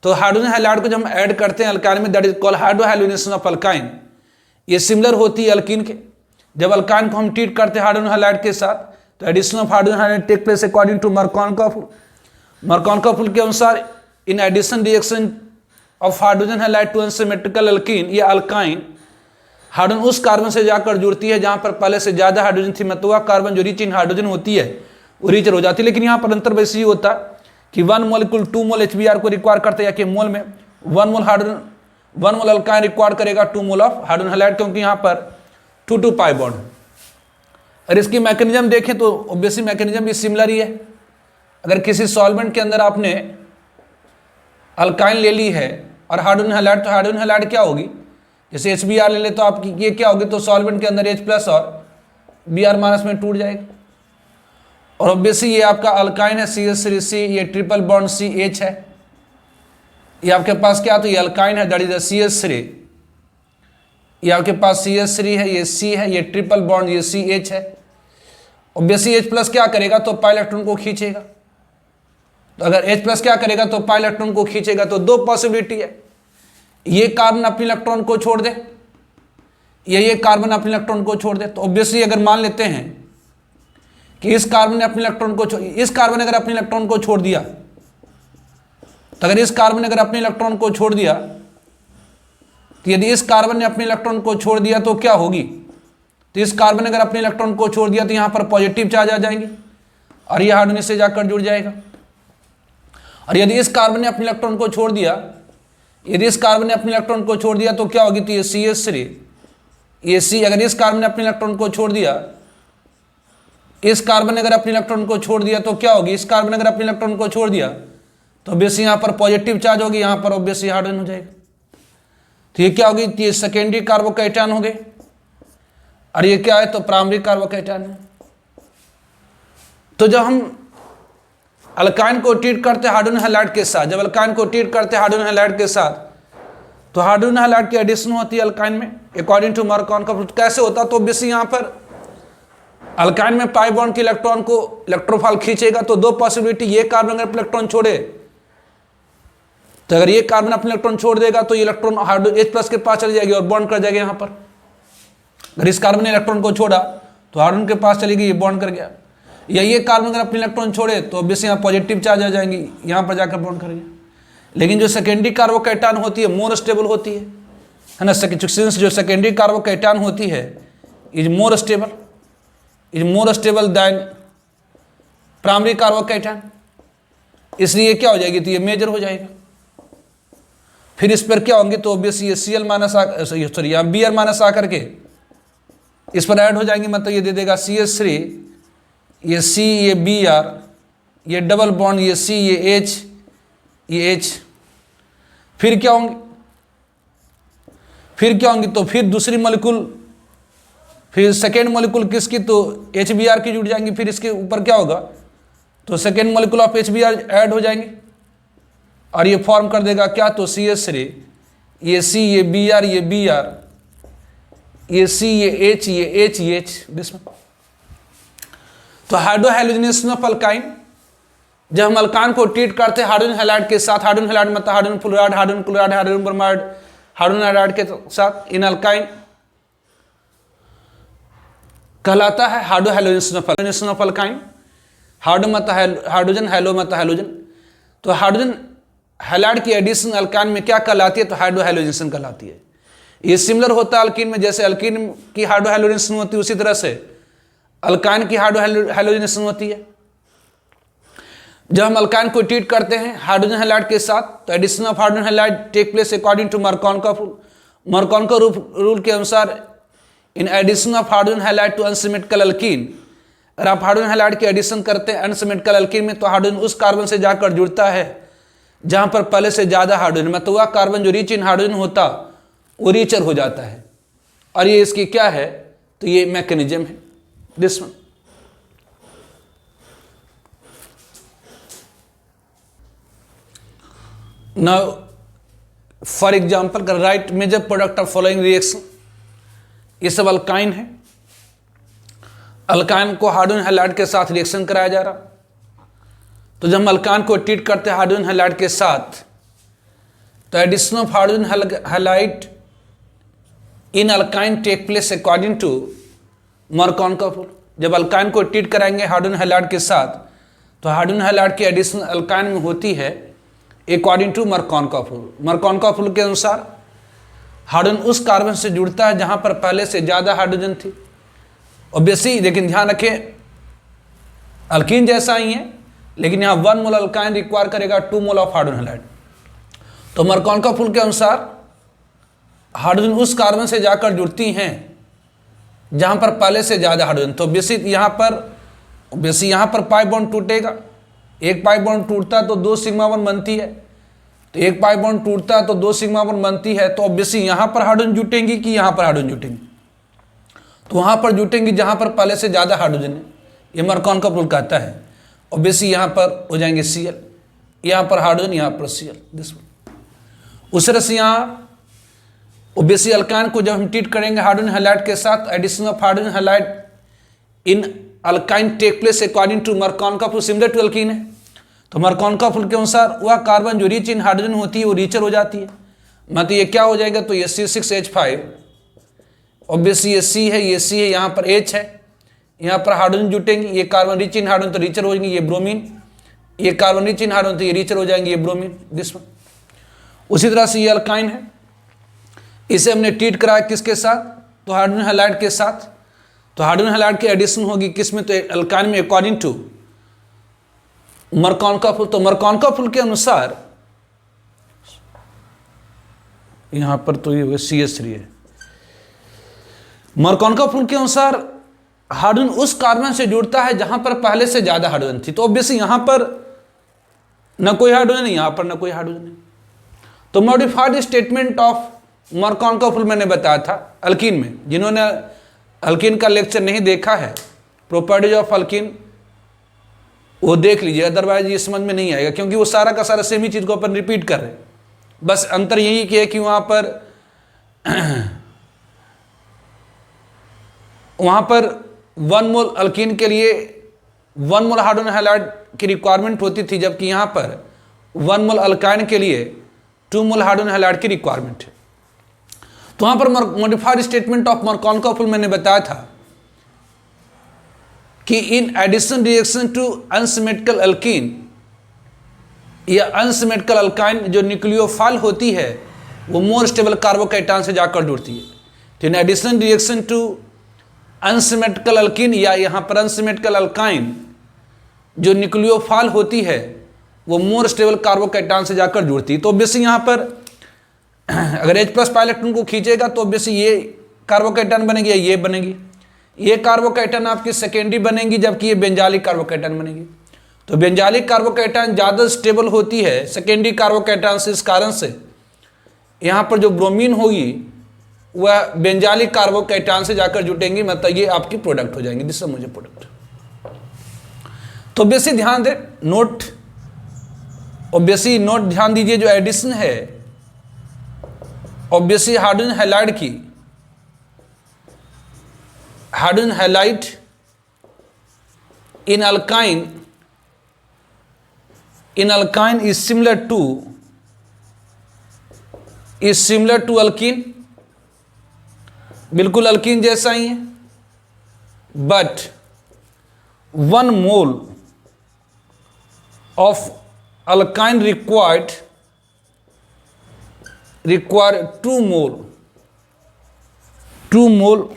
Speaker 1: तो हाइड्रोजन हैलाइड को जब हम ऐड करते हैं अल्काइन में, that is called hydrohalogenation of alkyne. ये सिमिलर होती है अल्कीन के। जब अल्काइन को हम ट्रीट करते हैं हाइड्रोजन हैलाइड के साथ, तो addition of hydrogen halide take place according to Markovnikov rule के अनुसार in addition reaction of hydrogen halide to unsymmetrical alkene या अल्काइन, हाइड्रोजन उस कार्बन से जाकर जुड़ती है जहां पर पहले से ज्यादा हाइड्रोजन थी, मतलब वह कार्बन जो रिच इन हाइड्रोजन होती है वो रिचर हो जाती है। लेकिन यहाँ पर अंतर बस ये होता कि 1 मोल इक्वल 2 मोल HBr को रिक्वायर करते हैं, या कि मोल में 1 मोल हाइड्रोजन 1 मोल अल्काइन रिक्वायर करेगा 2 मोल ऑफ हाइड्रोजन हैलाइड, क्योंकि यहाँ पर 2 पाई बॉन्ड है। और इसकी मैकेनिज्म देखें तो ऑब्वियसली मैकेनिज्म भी सिमिलर ही है। अगर किसी सॉल्वेंट के अंदर आपने अल्काइन ले ली है और हाइड्रोजन हैलाइड, तो हाइड्रोजन हैलाइड क्या होगी, जैसे HBr ले ले तो आपकी ये क्या होगी, तो सॉल्वेंट के अंदर H प्लस और Br माइनस में टूट जाएगा। और ऑब्वियसली ये आपका अल्काइन है CH3C, ये ट्रिपल बॉन्ड CH है, ये आपके पास क्या, तो ये अल्काइन है दैट इज CH3, ये आपके पास CH3 है, ये C है, ये ट्रिपल बॉन्ड ये CH है। ऑब्वियसली H प्लस क्या करेगा, तो पाई इलेक्ट्रॉन को खींचेगा। तो अगर H प्लस क्या करेगा, तो पाई इलेक्ट्रॉन को खींचेगा। तो दो पॉसिबिलिटी है, ये कार्बन अपने इलेक्ट्रॉन को छोड़ दे या ये कार्बन अपने इलेक्ट्रॉन को छोड़ दे। तो ऑब्वियसली अगर मान लेते हैं कि इस कार्बन ने अपने इलेक्ट्रॉन को इस कार्बन ने अगर अपने इलेक्ट्रॉन को छोड़ दिया, तो अगर इस कार्बन ने अगर अपने इलेक्ट्रॉन को छोड़ दिया, तो यदि इस कार्बन ने अपने इलेक्ट्रॉन को छोड़ दिया तो क्या होगी, तो इस कार्बन ने अगर अपने इलेक्ट्रॉन को छोड़ दिया तो यहाँ पर पॉजिटिव चार्ज आ जाएंगे और ये हाइड्रोजन से जाकर जुड़ जाएगा। और यदि इस कार्बन ने अपने इलेक्ट्रॉन को छोड़ दिया, यदि इस कार्बन ने अपने इलेक्ट्रॉन को छोड़ दिया तो क्या होगी, तो ये CH3, ये C, अगर इस कार्बन ने अपने इलेक्ट्रॉन को छोड़ दिया, इस कार्बन ने अगर अपने इलेक्ट्रॉन को छोड़ दिया तो क्या होगी, इस कार्बन ने अगर अपने इलेक्ट्रॉन को छोड़ दिया तो ऑब्वियसली यहाँ पर पॉजिटिव चार्ज होगी, यहाँ पर ऑब्वियसली हाइड्रोजन हो जाएगा। तो ये क्या होगी, तो ये सेकेंडरी कार्बोकैटायन हो गए और ये क्या है, तो प्राइमरी कार्बोकैटायन है। तो जब हम अल्काइन को ट्रीट करते हैं हाइड्रोजन हैलाइड के साथ, जब अल्काइन को ट्रीट करते हैं हाइड्रोजन हैलाइड के साथ, तो हाइड्रोजन हैलाइड की एडिशन होती है अल्काइन में अकॉर्डिंग टू मार्कॉन का। कैसे होता है, तो ऑब्वियसली यहाँ पर अल्काइन में पाई बॉन्ड के इलेक्ट्रॉन को इलेक्ट्रोफाइल खींचेगा। तो दो पॉसिबिलिटी, ये कार्बन अगर इलेक्ट्रॉन छोड़े, तो अगर ये कार्बन अपने इलेक्ट्रॉन छोड़ देगा तो ये इलेक्ट्रॉन H प्लस के पास चली जाएगी और बॉन्ड कर जाएगा यहाँ पर। अगर इस कार्बन ने इलेक्ट्रॉन को छोड़ा तो हाइड्रोजन के पास चली गई, ये बॉन्ड कर गया। या ये कार्बन अगर अपने इलेक्ट्रॉन छोड़े तो ऑब्वियसली यहाँ पॉजिटिव चार्ज आ जाएंगी, यहाँ पर जाकर बॉन्ड कर गया। लेकिन जो सेकेंडरी कार्बोकैटायन होती है मोर स्टेबल होती है ना, जो सेकेंडरी कार्बोकैटायन होती है is more stable then primary carbocation, इसलिए क्या हो जाएगी, तो ये मेजर हो जाएगा। फिर इस पर क्या होंगे, तो ऑब्वियसली ये Cl माइनस सॉरी यहाँ Br माइनस आकर के इस पर ऐड हो जाएंगे, मतलब ये दे देगा CH3, ये C, ये Br, ये डबल बॉन्ड, ये C, ये H, ये H। फिर क्या होंगे, तो फिर दूसरी मॉलिक्यूल, फिर सेकेंड मॉलिक्यूल किसकी, तो HBr की जुड़ जाएंगी। फिर इसके ऊपर क्या होगा, तो second molecule of HBr add हो जाएंगे और ये फॉर्म कर देगा क्या, तो CH3, ये C, ये Br, ये Br, ये C, ये H, ये H, ये H बिस्मिल। तो हाइड्रोहैलोजिनेशन ऑफ अल्काइन, जब हम अल्काइन को ट्रीट करते हैं हाइड्रोजन हैलाइड के साथ, हाइड्रोजन हैलाइड मतलब hydrogen fluoride, hydrogen chloride, hydrogen bromide, hydrogen iodide के साथ, इन अल्काइन कहलाता है हाइड्रोहैलोजिनेशन ऑफ अल्काइन। हाइड्रोजन हैलो मतलब हैलोजन। तो हाइड्रोजन हैलाइड की एडिशन अल्काइन में क्या कहलाती है, तो हाइड्रोहैलोजिनेशन कहलाती है। ये सिमिलर होता है अल्कीन में, जैसे अल्कीन की हाइड्रोहैलोजिनेशन होती है उसी तरह से अल्काइन की हाइड्रोहैलोजिनेशन होती है। जब हम अल्काइन को ट्रीट करते हैं हाइड्रोजन हैलाइड के साथ, तो addition of hydrogen halide take place according to Markovnikov rule. Markovnikov rule के अनुसार in addition of hydrogen halide to unsymmetrical alkene, अगर आप हाइड्रोजन हैलाइड की एडिशन करते हैं अनसिमेट्रिकल अल्कीन में, तो हाइड्रोजन उस कार्बन से जाकर जुड़ता है जहां पर पहले से ज्यादा हाइड्रोजन, मतलब वह कार्बन जो रिच इन हाइड्रोजन होता वो रिचर हो जाता है। और ये इसकी क्या है, तो ये मैकेनिज्म है this one. Now for example write major product of following reaction, ये सब अल्काइन है। अल्काइन को हाइड्रोजन हैलाइड के साथ रिएक्शन कराया जा रहा। तो जब हम अल्काइन को ट्रीट करते हैं हाइड्रोजन हैलाइड के साथ, तो addition of hydrogen halide in alkyne take place according to Markovnikov rule. जब अल्काइन को ट्रीट कराएंगे हाइड्रोजन हैलाइड के साथ, तो हाइड्रोजन हैलाइड की एडिशन अल्काइन में होती है according to Markovnikov rule. Markovnikov rule के अनुसार हाइड्रोजन उस कार्बन से जुड़ता है जहां पर पहले से ज्यादा हाइड्रोजन थी। ऑब्वियसली लेकिन ध्यान रखें अल्कीन जैसा ही है, लेकिन यहाँ 1 मोल अल्काइन रिक्वायर करेगा 2 मोल ऑफ हाइड्रोजन हैलाइड। तो मार्कोवका रूल के अनुसार हाइड्रोजन उस कार्बन से जाकर जुड़ती हैं जहां पर पहले से ज्यादा हाइड्रोजन। तो ऑब्वियसली यहाँ पर पाई बॉन्ड टूटेगा एक पाई बॉन्ड टूटता है तो 2 सिग्मा 1 बनती है, तो एक पाई बॉन्ड टूटता है तो 2 सिग्मा 1 बनती है, तो ऑब्वियसली यहां पर हाइड्रोजन जुटेंगी कि यहां पर हाइड्रोजन जुटेंगी, तो वहां पर जुटेंगी जहां पर पहले से ज्यादा हाइड्रोजन है, ये मरकॉन का रूल कहता है। ऑब्वियसली यहां पर हो जाएंगे Cl, यहां पर हाइड्रोजन, यहां पर Cl, दिस वन। उस तरह से यहां ऑब्वियसली अल्काइन को जब हम ट्रीट करेंगे हाइड्रोजन हैलाइड के साथ, addition of hydrogen halide in alkyne take place according to Markovnikov rule similar to alkene है। तो मरकॉन रूल के अनुसार वह कार्बन जो रिच इन हाइड्रोजन होती है वो रिचर हो जाती है, मतलब ये क्या हो जाएगा, तो ये C6H5, ऑब्वियसली ये C है, ये C है, यहाँ पर H है, यहाँ पर हाइड्रोजन जुटेंगे, ये कार्बन रिच इन हाइड्रोजन तो रिचर हो जाएंगे, ये ब्रोमीन, ये कार्बन रिच इन हाइड्रोजन तो ये रिचर हो जाएंगे, ये ब्रोमीन, दिस वन। उसी तरह से ये अल्काइन है, इसे हमने ट्रीट कराया किसके साथ, तो हाइड्रोजन हैलाइड के साथ, तो हाइड्रोजन हैलाइड की एडिशन होगी किसमें, तो अल्काइन में अकॉर्डिंग टू मरकॉन रूल। तो मरकॉन रूल के अनुसार यहां पर तो ये CH3 है, मरकॉन रूल के अनुसार हाइड्रोजन उस कार्बन से जुड़ता है जहां पर पहले से ज्यादा हाइड्रोजन थी, तो ऑब्वियसली यहां पर न कोई हाइड्रोजन है, यहां पर न कोई हाइड्रोजन है। तो modified statement of Markovnikov rule मैंने बताया था अल्कीन में, जिन्होंने अल्कीन का लेक्चर नहीं देखा है, प्रॉपर्टीज ऑफ अल्कीन, वो देख लीजिए, अदरवाइज ये समझ में नहीं आएगा, क्योंकि वो सारा का सारा सेम ही चीज को अपन रिपीट कर रहे हैं। बस अंतर यही कि है कि वहां पर 1 मोल अल्कीन के लिए 1 मोल हाइड्रोजन हैलाइड की रिक्वायरमेंट होती थी, जबकि यहां पर 1 मोल अल्काइन के लिए 2 मोल हाइड्रोजन हैलाइड की रिक्वायरमेंट है। तो वहां पर modified statement of Markovnikov rule मैंने बताया था कि in addition reaction to unsymmetrical alkene या अनसिमेट्रिकल अल्काइन जो न्यूक्लियोफाइल होती है वो मोर स्टेबल कार्बोकैटायन से जाकर जुड़ती है। तो in addition reaction to unsymmetrical alkene या यहाँ पर अनसिमेट्रिकल अल्काइन जो न्यूक्लियोफाइल होती है वो मोर स्टेबल कार्बोकैटायन से जाकर जुड़ती है। तो ऑब्वियसली यहाँ पर अगर H+ पाई इलेक्ट्रॉन को खींचेगा तो ऑब्वियसली ये कार्बोकैटायन बनेगी या ये बनेगी, ये कार्बोकैटायन आपकी सेकेंडरी बनेगी, जबकि ये बेंजालिक कार्बोकैटायन बनेगी। तो बेंजालिक कार्बोकैटायन ज़्यादा स्टेबल होती है सेकेंडरी कार्बोकैटायन से, इस कारण से यहाँ पर जो ब्रोमीन होगी वह बेंजालिक कार्बोकैटायन से जाकर जुटेंगी, मतलब ये आपकी प्रोडक्ट हो जाएंगी, दिस मुझे प्रोडक्ट। तो ऑब्वियसली ध्यान दे नोट, ऑब्वियसली नोट ध्यान दीजिए, जो एडिशन है ऑब्वियसली हाइड्रोजन हैलाइड की, hydrogen halide in alkyne is similar to alkene, बिल्कुल अल्कीन जैसा ही है, but 1 mole of alkyne require 2 mole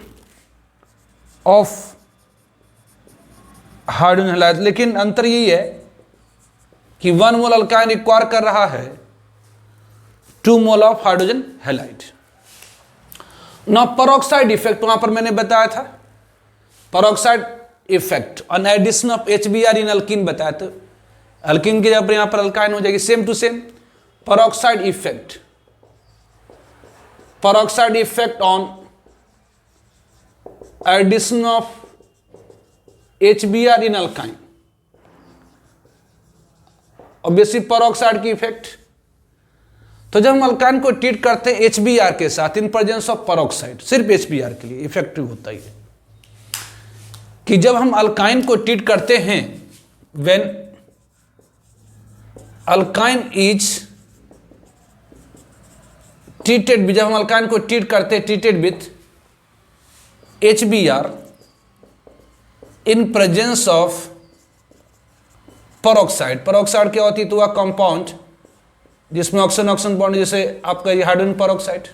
Speaker 1: of hydrogen halide. लेकिन अंतर यही है कि 1 मोल अल्काइन रिक्वायर कर रहा है 2 मोल ऑफ हाइड्रोजन हैलाइड। ना परऑक्साइड इफेक्ट वहां पर मैंने बताया था, peroxide effect on addition of HBr in alkene बताया, तो अल्कीन की जब यहां पर अल्काइन हो जाएगी same to same. Peroxide effect on addition of HBr in alkyne, obviously peroxide की इफेक्ट। तो जब हम अल्काइन को ट्रीट करते हैं HBr के साथ इन प्रेजेंस ऑफ परऑक्साइड, सिर्फ HBr के लिए इफेक्टिव होता है कि जब हम अल्काइन को ट्रीट करते हैं, व्हेन अल्काइन इज ट्रीटेड, जब हम अल्काइन को ट्रीट करते हैं treated with HBr in presence of peroxide. Peroxide क्या होती है, तो वह कंपाउंड जिसमें ऑक्सीजन बॉन्ड, जैसे आपका ये हाइड्रोजन परऑक्साइड।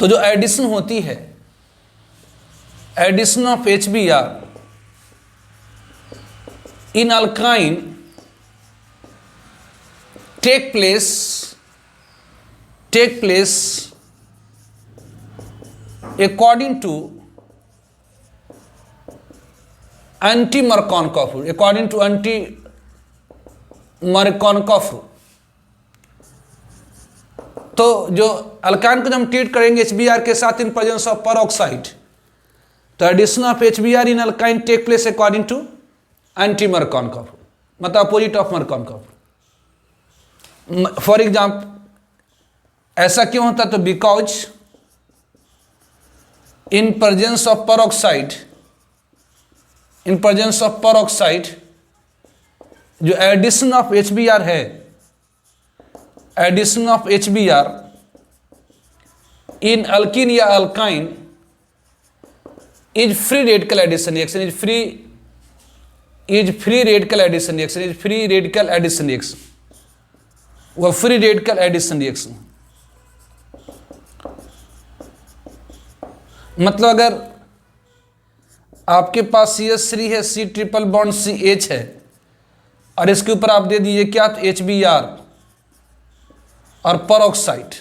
Speaker 1: तो जो एडिशन होती है, addition of HBr in alkyne take place according to anti Markovnikov rule, according to anti Markovnikov. तो जो अल्काइन को जब हम ट्रीट करेंगे HBr के साथ इन प्रेजेंस ऑफ परऑक्साइड, तो addition of HBr in alkyne take place according to anti Markovnikov, मतलब opposite of Markovnikov. For example ऐसा क्यों होता, तो because in presence of peroxide, in presence of peroxide जो एडिशन ऑफ HBr है, addition of HBr in alkene या alkyne is free radical addition reaction, is free radical addition reaction, is free radical addition reaction, वह फ्री रेडिकल एडिशन रिएक्शन। मतलब अगर आपके पास CH3 है, C ट्रिपल बॉन्ड CH है, और इसके ऊपर आप दे दीजिए क्या, तो HBr और परऑक्साइड,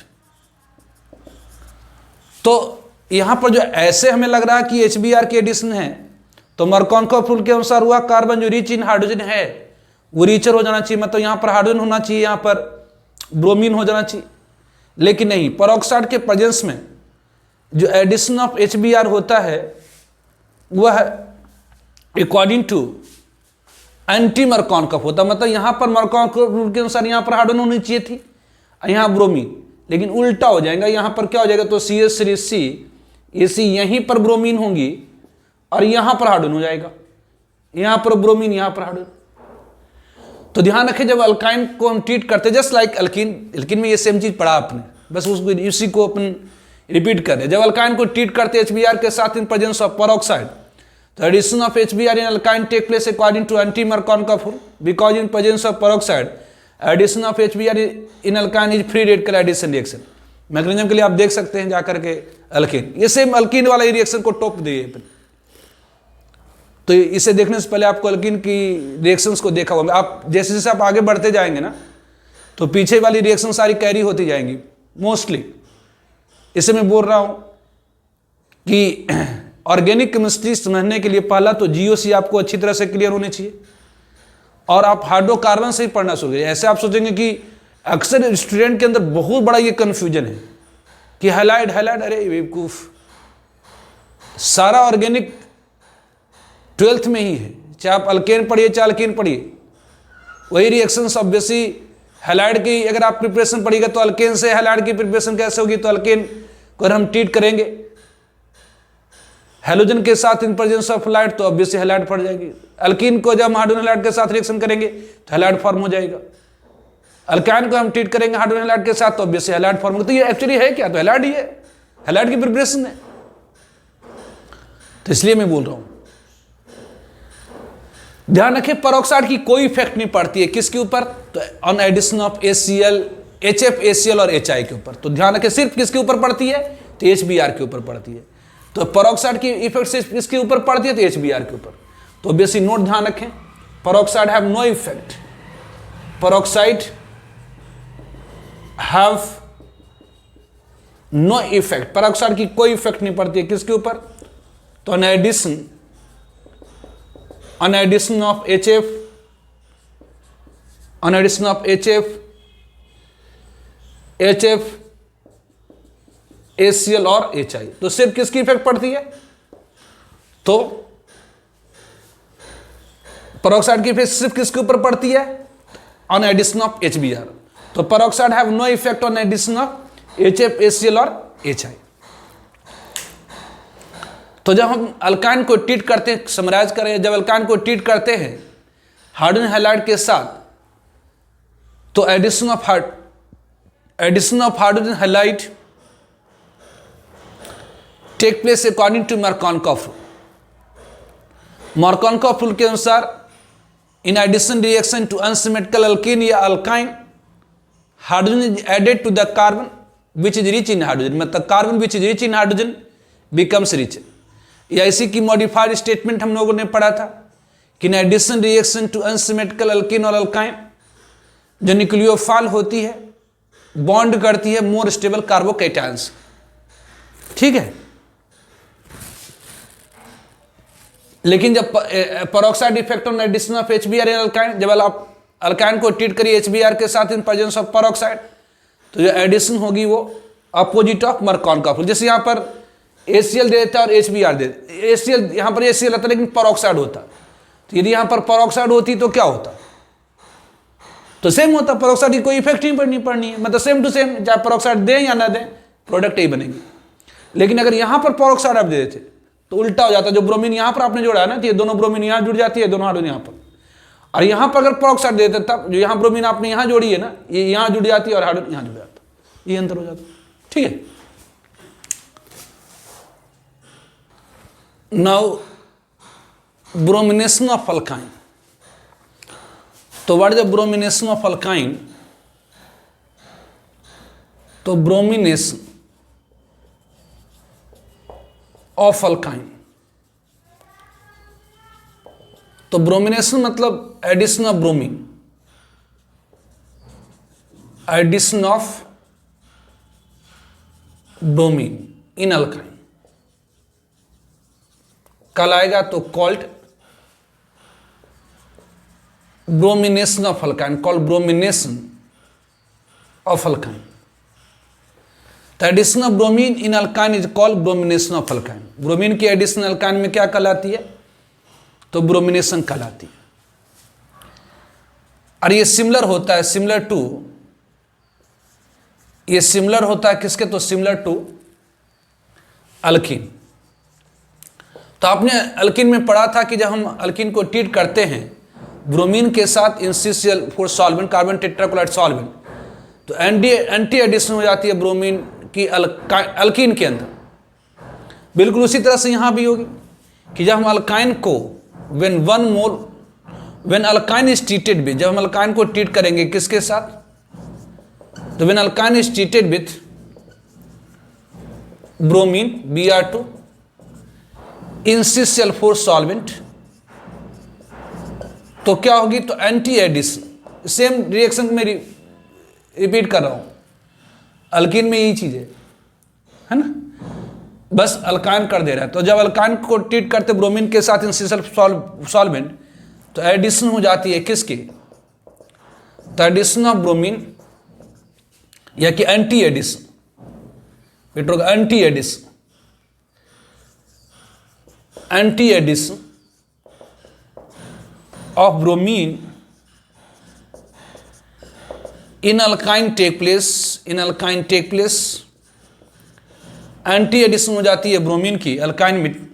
Speaker 1: तो यहां पर जो ऐसे हमें लग रहा है कि HBr की एडिशन है, तो मरकॉनकॉफ रूल के अनुसार हुआ कार्बन जो रिच इन हाइड्रोजन है वो रिचर हो जाना चाहिए, मतलब यहां पर हाइड्रोजन होना चाहिए, यहां पर ब्रोमीन हो जाना चाहिए। लेकिन नहीं, परऑक्साइड के प्रेजेंस में जो एडिशन ऑफ HBr होता है वह अकॉर्डिंग टू एंटी मरकॉनकॉफ होता है, मतलब यहां पर मरकॉनकॉफ रूल के अनुसार यहां पर हाइड्रोजन होनी चाहिए थी, यहां ब्रोमीन, लेकिन उल्टा हो जाएगा, यहां पर क्या हो जाएगा, तो CH3C ये C यहीं पर ब्रोमीन होंगी और यहां पर हाइड्रोजन हो जाएगा, यहां पर ब्रोमीन, यहां पर हाइड्रोजन। तो ध्यान रखें जब अल्काइन को हम ट्रीट करते हैं, जस्ट लाइक अल्कीन में ये सेम चीज पढ़ा आपने, बस उसको इसी को अपन रिपीट कर रहे हैं। जब अल्काइन को ट्रीट करते हैं HBr के साथ इन प्रेजेंस ऑफ परऑक्साइड, तो addition of HBr in alkyne take place according to anti Markovnikov rule, because in presence of peroxide addition of HBr in alkyne is free radical addition reaction. Mechanism के लिए आप देख सकते हैं जाकर के अल्कीन, ये सेम अल्कीन वाला ही रिएक्शन को टॉप दिए, तो इसे देखने से पहले आपको अल्कीन की रिएक्शंस को देखा होगा। आप जैसे जैसे आप आगे बढ़ते जाएंगे ना, तो पीछे वाली रिएक्शन सारी कैरी होती जाएंगी मोस्टली। इसे मैं बोल रहा हूं कि ऑर्गेनिक केमिस्ट्री समझने के लिए पहला तो GOC आपको अच्छी तरह से क्लियर होनी चाहिए, और आप हाइड्रोकार्बन से ही पढ़ना शुरू करिए। ऐसे आप सोचेंगे कि अक्सर स्टूडेंट के अंदर बहुत बड़ा ये कंफ्यूजन है कि हैलाइड, अरे बेवकूफ, सारा ऑर्गेनिक 12th में ही है, चाहे आप अल्केन पढ़िए चाहे अल्कीन पढ़िए, वही रिएक्शंस ऑब्वियसली हैलाइड की अगर आप प्रिपरेशन पढ़िएगा तो अल्केन से हैलाइड की प्रिपरेशन कैसे होगी, तो अल्केन को अगर हम ट्रीट करेंगे हैलोजन के साथ इन प्रेजेंस ऑफ हैलाइड, तो ऑब्वियसली हैलाइड पड़ जाएगी। अल्कीन को जब हम हाइड्रोजन हैलाइड के साथ रिएक्शन करेंगे तो हैलाइड फॉर्म हो जाएगा। अल्काइन को हम ट्रीट करेंगे हाइड्रोजन हैलाइड के साथ, तो ऑब्वियसली हैलाइड फॉर्म होगा। तो ये एक्चुअली है क्या, तो हैलाइड ही है, हैलाइड की प्रिपरेशन है। तो इसलिए मैं बोल रहा हूं, ध्यान रखें परऑक्साइड की कोई इफेक्ट नहीं पड़ती है किसके ऊपर, तो on addition of HCl, HF, HCl और HI के ऊपर। तो ध्यान रखें सिर्फ किसके ऊपर पड़ती है, तो HBr के ऊपर पड़ती है। तो परऑक्साइड की इफेक्ट सिर्फ किसके ऊपर पड़ती है, तो HBr के ऊपर। तो बेसिक नोट ध्यान रखें, peroxide have no effect, peroxide have no effect, peroxide की कोई इफेक्ट नहीं पड़ती है किसके ऊपर, तो on addition of HF, on addition of HF, HCl और HI। तो सिर्फ किसकी इफेक्ट पड़ती है, तो परऑक्साइड की इफेक्ट सिर्फ किसके ऊपर पड़ती है, ऑन एडिशन ऑफ HBr। तो peroxide have no effect on addition of HF, HCl और HI। तो जब हम अल्काइन को ट्रीट करते हैं, समराइज करें, जब अल्काइन को ट्रीट करते हैं हाइड्रोजन हैलाइड के साथ, तो addition of hydrogen halide take place according to Markovnikov rule. Markovnikov rule के अनुसार in addition reaction to unsymmetrical alkene या alkyne, hydrogen is added to the carbon which is rich in hydrogen, मतलब carbon which is rich in hydrogen becomes rich. या इसी की मॉडिफाइड स्टेटमेंट हम लोगों ने पढ़ा था कि in addition reaction to unsymmetrical alkene और अल्काइन, जो न्यूक्लियोफाइल होती है बॉन्ड करती है मोर स्टेबल कार्बोकैटायंस, ठीक है। लेकिन जब peroxide effect on addition of HBr in alkyne, जब आप अल्काइन को ट्रीट करिए HBr के साथ इन प्रेजेंस ऑफ पेरोक्साइड, तो जो एडिशन होगी वो अपोजिट ऑफ मरकॉन का। जैसे यहाँ पर ACl दे देता है और HBr दे देता, ACl यहाँ पर ACl रहता है लेकिन पेरोक्साइड होता, तो यदि यहाँ पर पेरोक्साइड होती तो क्या होता, तो सेम होता, पेरोक्साइड की कोई इफेक्ट नहीं पड़नी है, मतलब सेम टू सेम, चाहे पेरोक्साइड दें या ना दें प्रोडक्ट यही बनेगी। लेकिन अगर यहाँ पर पेरोक्साइड आप दे देते तो उल्टा हो जाता, जो ब्रोमीन यहाँ पर आपने जोड़ा है ना, तो ये दोनों ब्रोमीन यहाँ जुड़ जाती है, दोनों हाइड्रोजन यहाँ पर, और यहाँ पर अगर पेरोक्साइड दे देते तब जो यहाँ ब्रोमीन आपने यहाँ जोड़ी है ना, ये यहाँ जुड़ जाती है और हाइड्रोजन यहाँ जुड़ जाता, ये अंतर हो जाता। ठीक है, नाउ ब्रोमिनेशन ऑफ अल्काइन। तो what is the bromination of alkyne? तो ब्रोमिनेशन ऑफ अल्काइन, तो ब्रोमिनेशन मतलब addition of bromine, addition of bromine in alkyne कल आएगा, तो called bromination of alkyne, called bromination of alkyne. तो addition of bromine in alkyne is called bromination of alkyne. Bromine की एडिशन अल्काइन में क्या कहलाती है? तो ब्रोमिनेशन कहलाती है। और ये सिमिलर होता है, सिमिलर टू, ये सिमिलर होता है किसके? तो सिमिलर टू अल्कीन। तो आपने अल्कीन में पढ़ा था कि जब हम अल्कीन को ट्रीट करते हैं ब्रोमीन के साथ NaCl4 solvent, carbon tetrachloride solvent, तो एंटी एडिशन हो जाती है ब्रोमीन की अल्कीन के अंदर। बिल्कुल उसी तरह से यहाँ भी होगी कि जब हम अल्काइन को when alkyne is treated with, जब हम अल्काइन को ट्रीट करेंगे किसके साथ? तो when alkyne is treated with bromine Br2 NaCl4 solvent, तो क्या होगी? तो एंटी एडिशन। सेम रिएक्शन में रिपीट कर रहा हूं, अल्कीन में यही चीज है ना, बस अल्काइन कर दे रहा है। तो जब अल्काइन को ट्रीट करते ब्रोमीन के साथ NaCl सॉल्वेंट, तो एडिशन हो जाती है किसकी? तो एडिशन ऑफ ब्रोमीन या कि anti addition, anti addition, anti addition of bromine in alkyne take place, in alkyne take place, anti addition हो जाती है ब्रोमीन की अल्काइन में।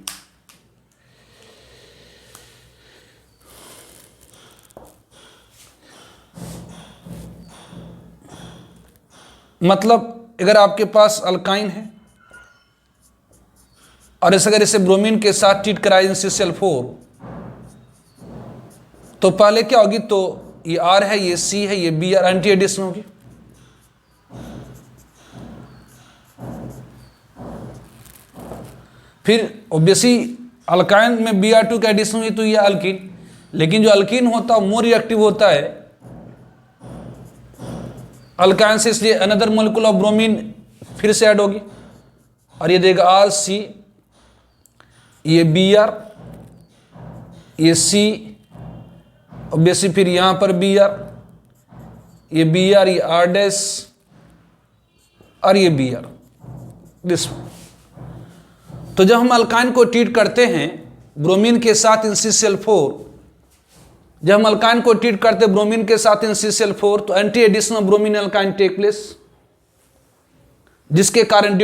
Speaker 1: मतलब अगर आपके पास अल्काइन है और अगर इसे ब्रोमीन के साथ ट्रीट कराए NaCl4, तो पहले क्या होगी? तो ये R है, ये C है, ये Br, एंटी एडिशन होगी। फिर ऑब्वियसली अल्काइन में Br2 का एडिशन हुई तो ये अल्कीन, लेकिन जो अल्कीन होता है मोर रिएक्टिव होता है अल्काइन से, इसलिए अनदर मोलिक्यूल ऑफ ब्रोमीन फिर से ऐड होगी और ये देगा RC, ये Br, ये C, ऑब्वियसली फिर यहां पर Br, ये Br, ये R' और ये Br, दिस। तो जब हम अल्काइन को ट्रीट करते हैं ब्रोमीन के साथ NaCl4, जब हम अल्काइन को ट्रीट करते हैं ब्रोमीन के साथ NaCl4, तो anti addition of bromine alkyne take place, जिसके कारण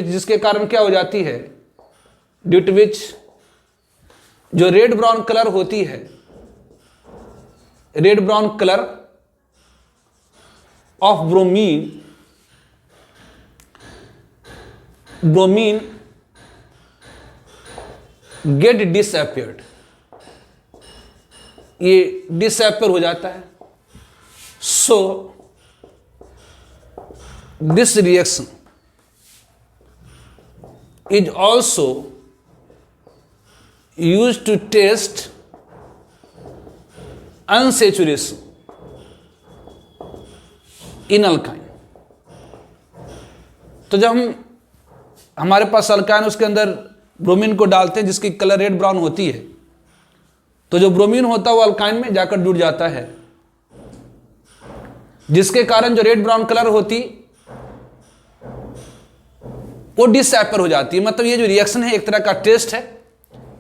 Speaker 1: जिसके कारण क्या हो जाती है? ड्यू टू विच जो रेड ब्राउन कलर होती है, red brown colour of bromine get disappeared, ये डिसअपियर हो जाता है। So this reaction is also used to test unsaturation in alkyne। तो जब हमारे पास अल्काइन उसके अंदर ब्रोमीन को डालते हैं जिसकी कलर रेड ब्राउन होती है, तो जो ब्रोमीन होता है वो अल्काइन में जाकर जुड़ जाता है, जिसके कारण जो रेड ब्राउन कलर होती वो डिसएपर हो जाती है। मतलब ये जो रिएक्शन है एक तरह का टेस्ट है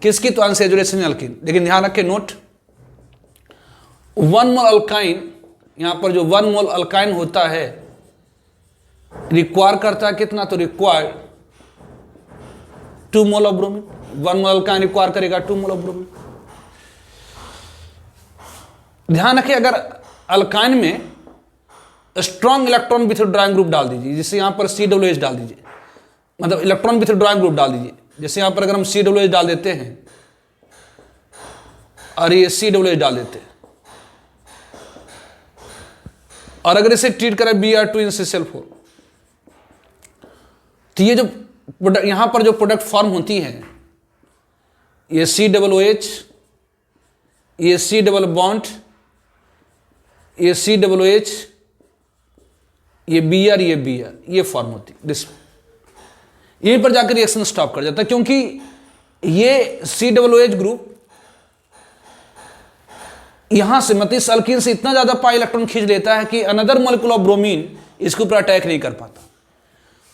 Speaker 1: किसकी, तो अनसैचुरेशन अल्कीन। लेकिन ध्यान रखें, नोट 1 मोल अल्काइन, यहां पर जो 1 मोल अल्काइन होता है रिक्वायर करता है कितना, तो require 2 mole of bromine. 1 mole alkyne require करेगा 2 मोल ऑफ ब्रोमीन। ध्यान रखें, अगर अल्काइन में स्ट्रॉन्ग इलेक्ट्रॉन विथड्रॉइंग ग्रुप डाल दीजिए, जैसे यहां पर COOH डाल दीजिए, मतलब इलेक्ट्रॉन विथड्रॉइंग ग्रुप डाल दीजिए, जैसे यहां पर अगर हम COOH डाल देते हैं और ये COOH डाल देते हैं, और अगर इसे ट्रीट करें Br2NaCl4, तो ये जो प्रोडक्ट यहां पर जो प्रोडक्ट फॉर्म होती है, ये COOH, ये C डबल बॉन्ड, ये COOH, ये Br, ये Br, ये फॉर्म होती है। यहीं पर जाकर रिएक्शन स्टॉप कर जाता है, क्योंकि ये COOH ग्रुप यहां से मतलब इस अल्कीन से इतना ज्यादा पाई इलेक्ट्रॉन खींच लेता है कि अनदर मॉलिक्यूल ऑफ ब्रोमीन इसके ऊपर अटैक नहीं कर पाता।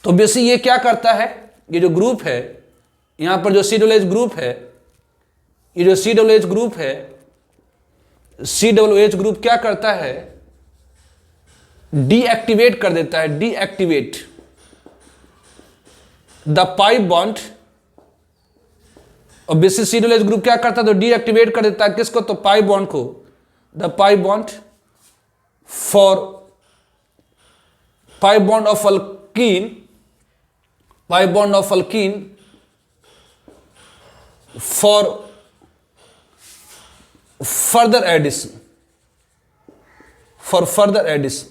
Speaker 1: तो बेसिक ये क्या करता है, ये जो ग्रुप है यहां पर जो COOH ग्रुप है, ये जो COOH ग्रुप है, COOH ग्रुप क्या करता है, डीएक्टिवेट कर देता है, डीएक्टिवेट द पाई बॉन्ड। और बेसिक COOH ग्रुप क्या करता है, तो डीएक्टिवेट कर देता है किसको, तो पाई बॉन्ड को, the pi bond for pi bond of alkene, pi bond of alkene for further addition, for further addition.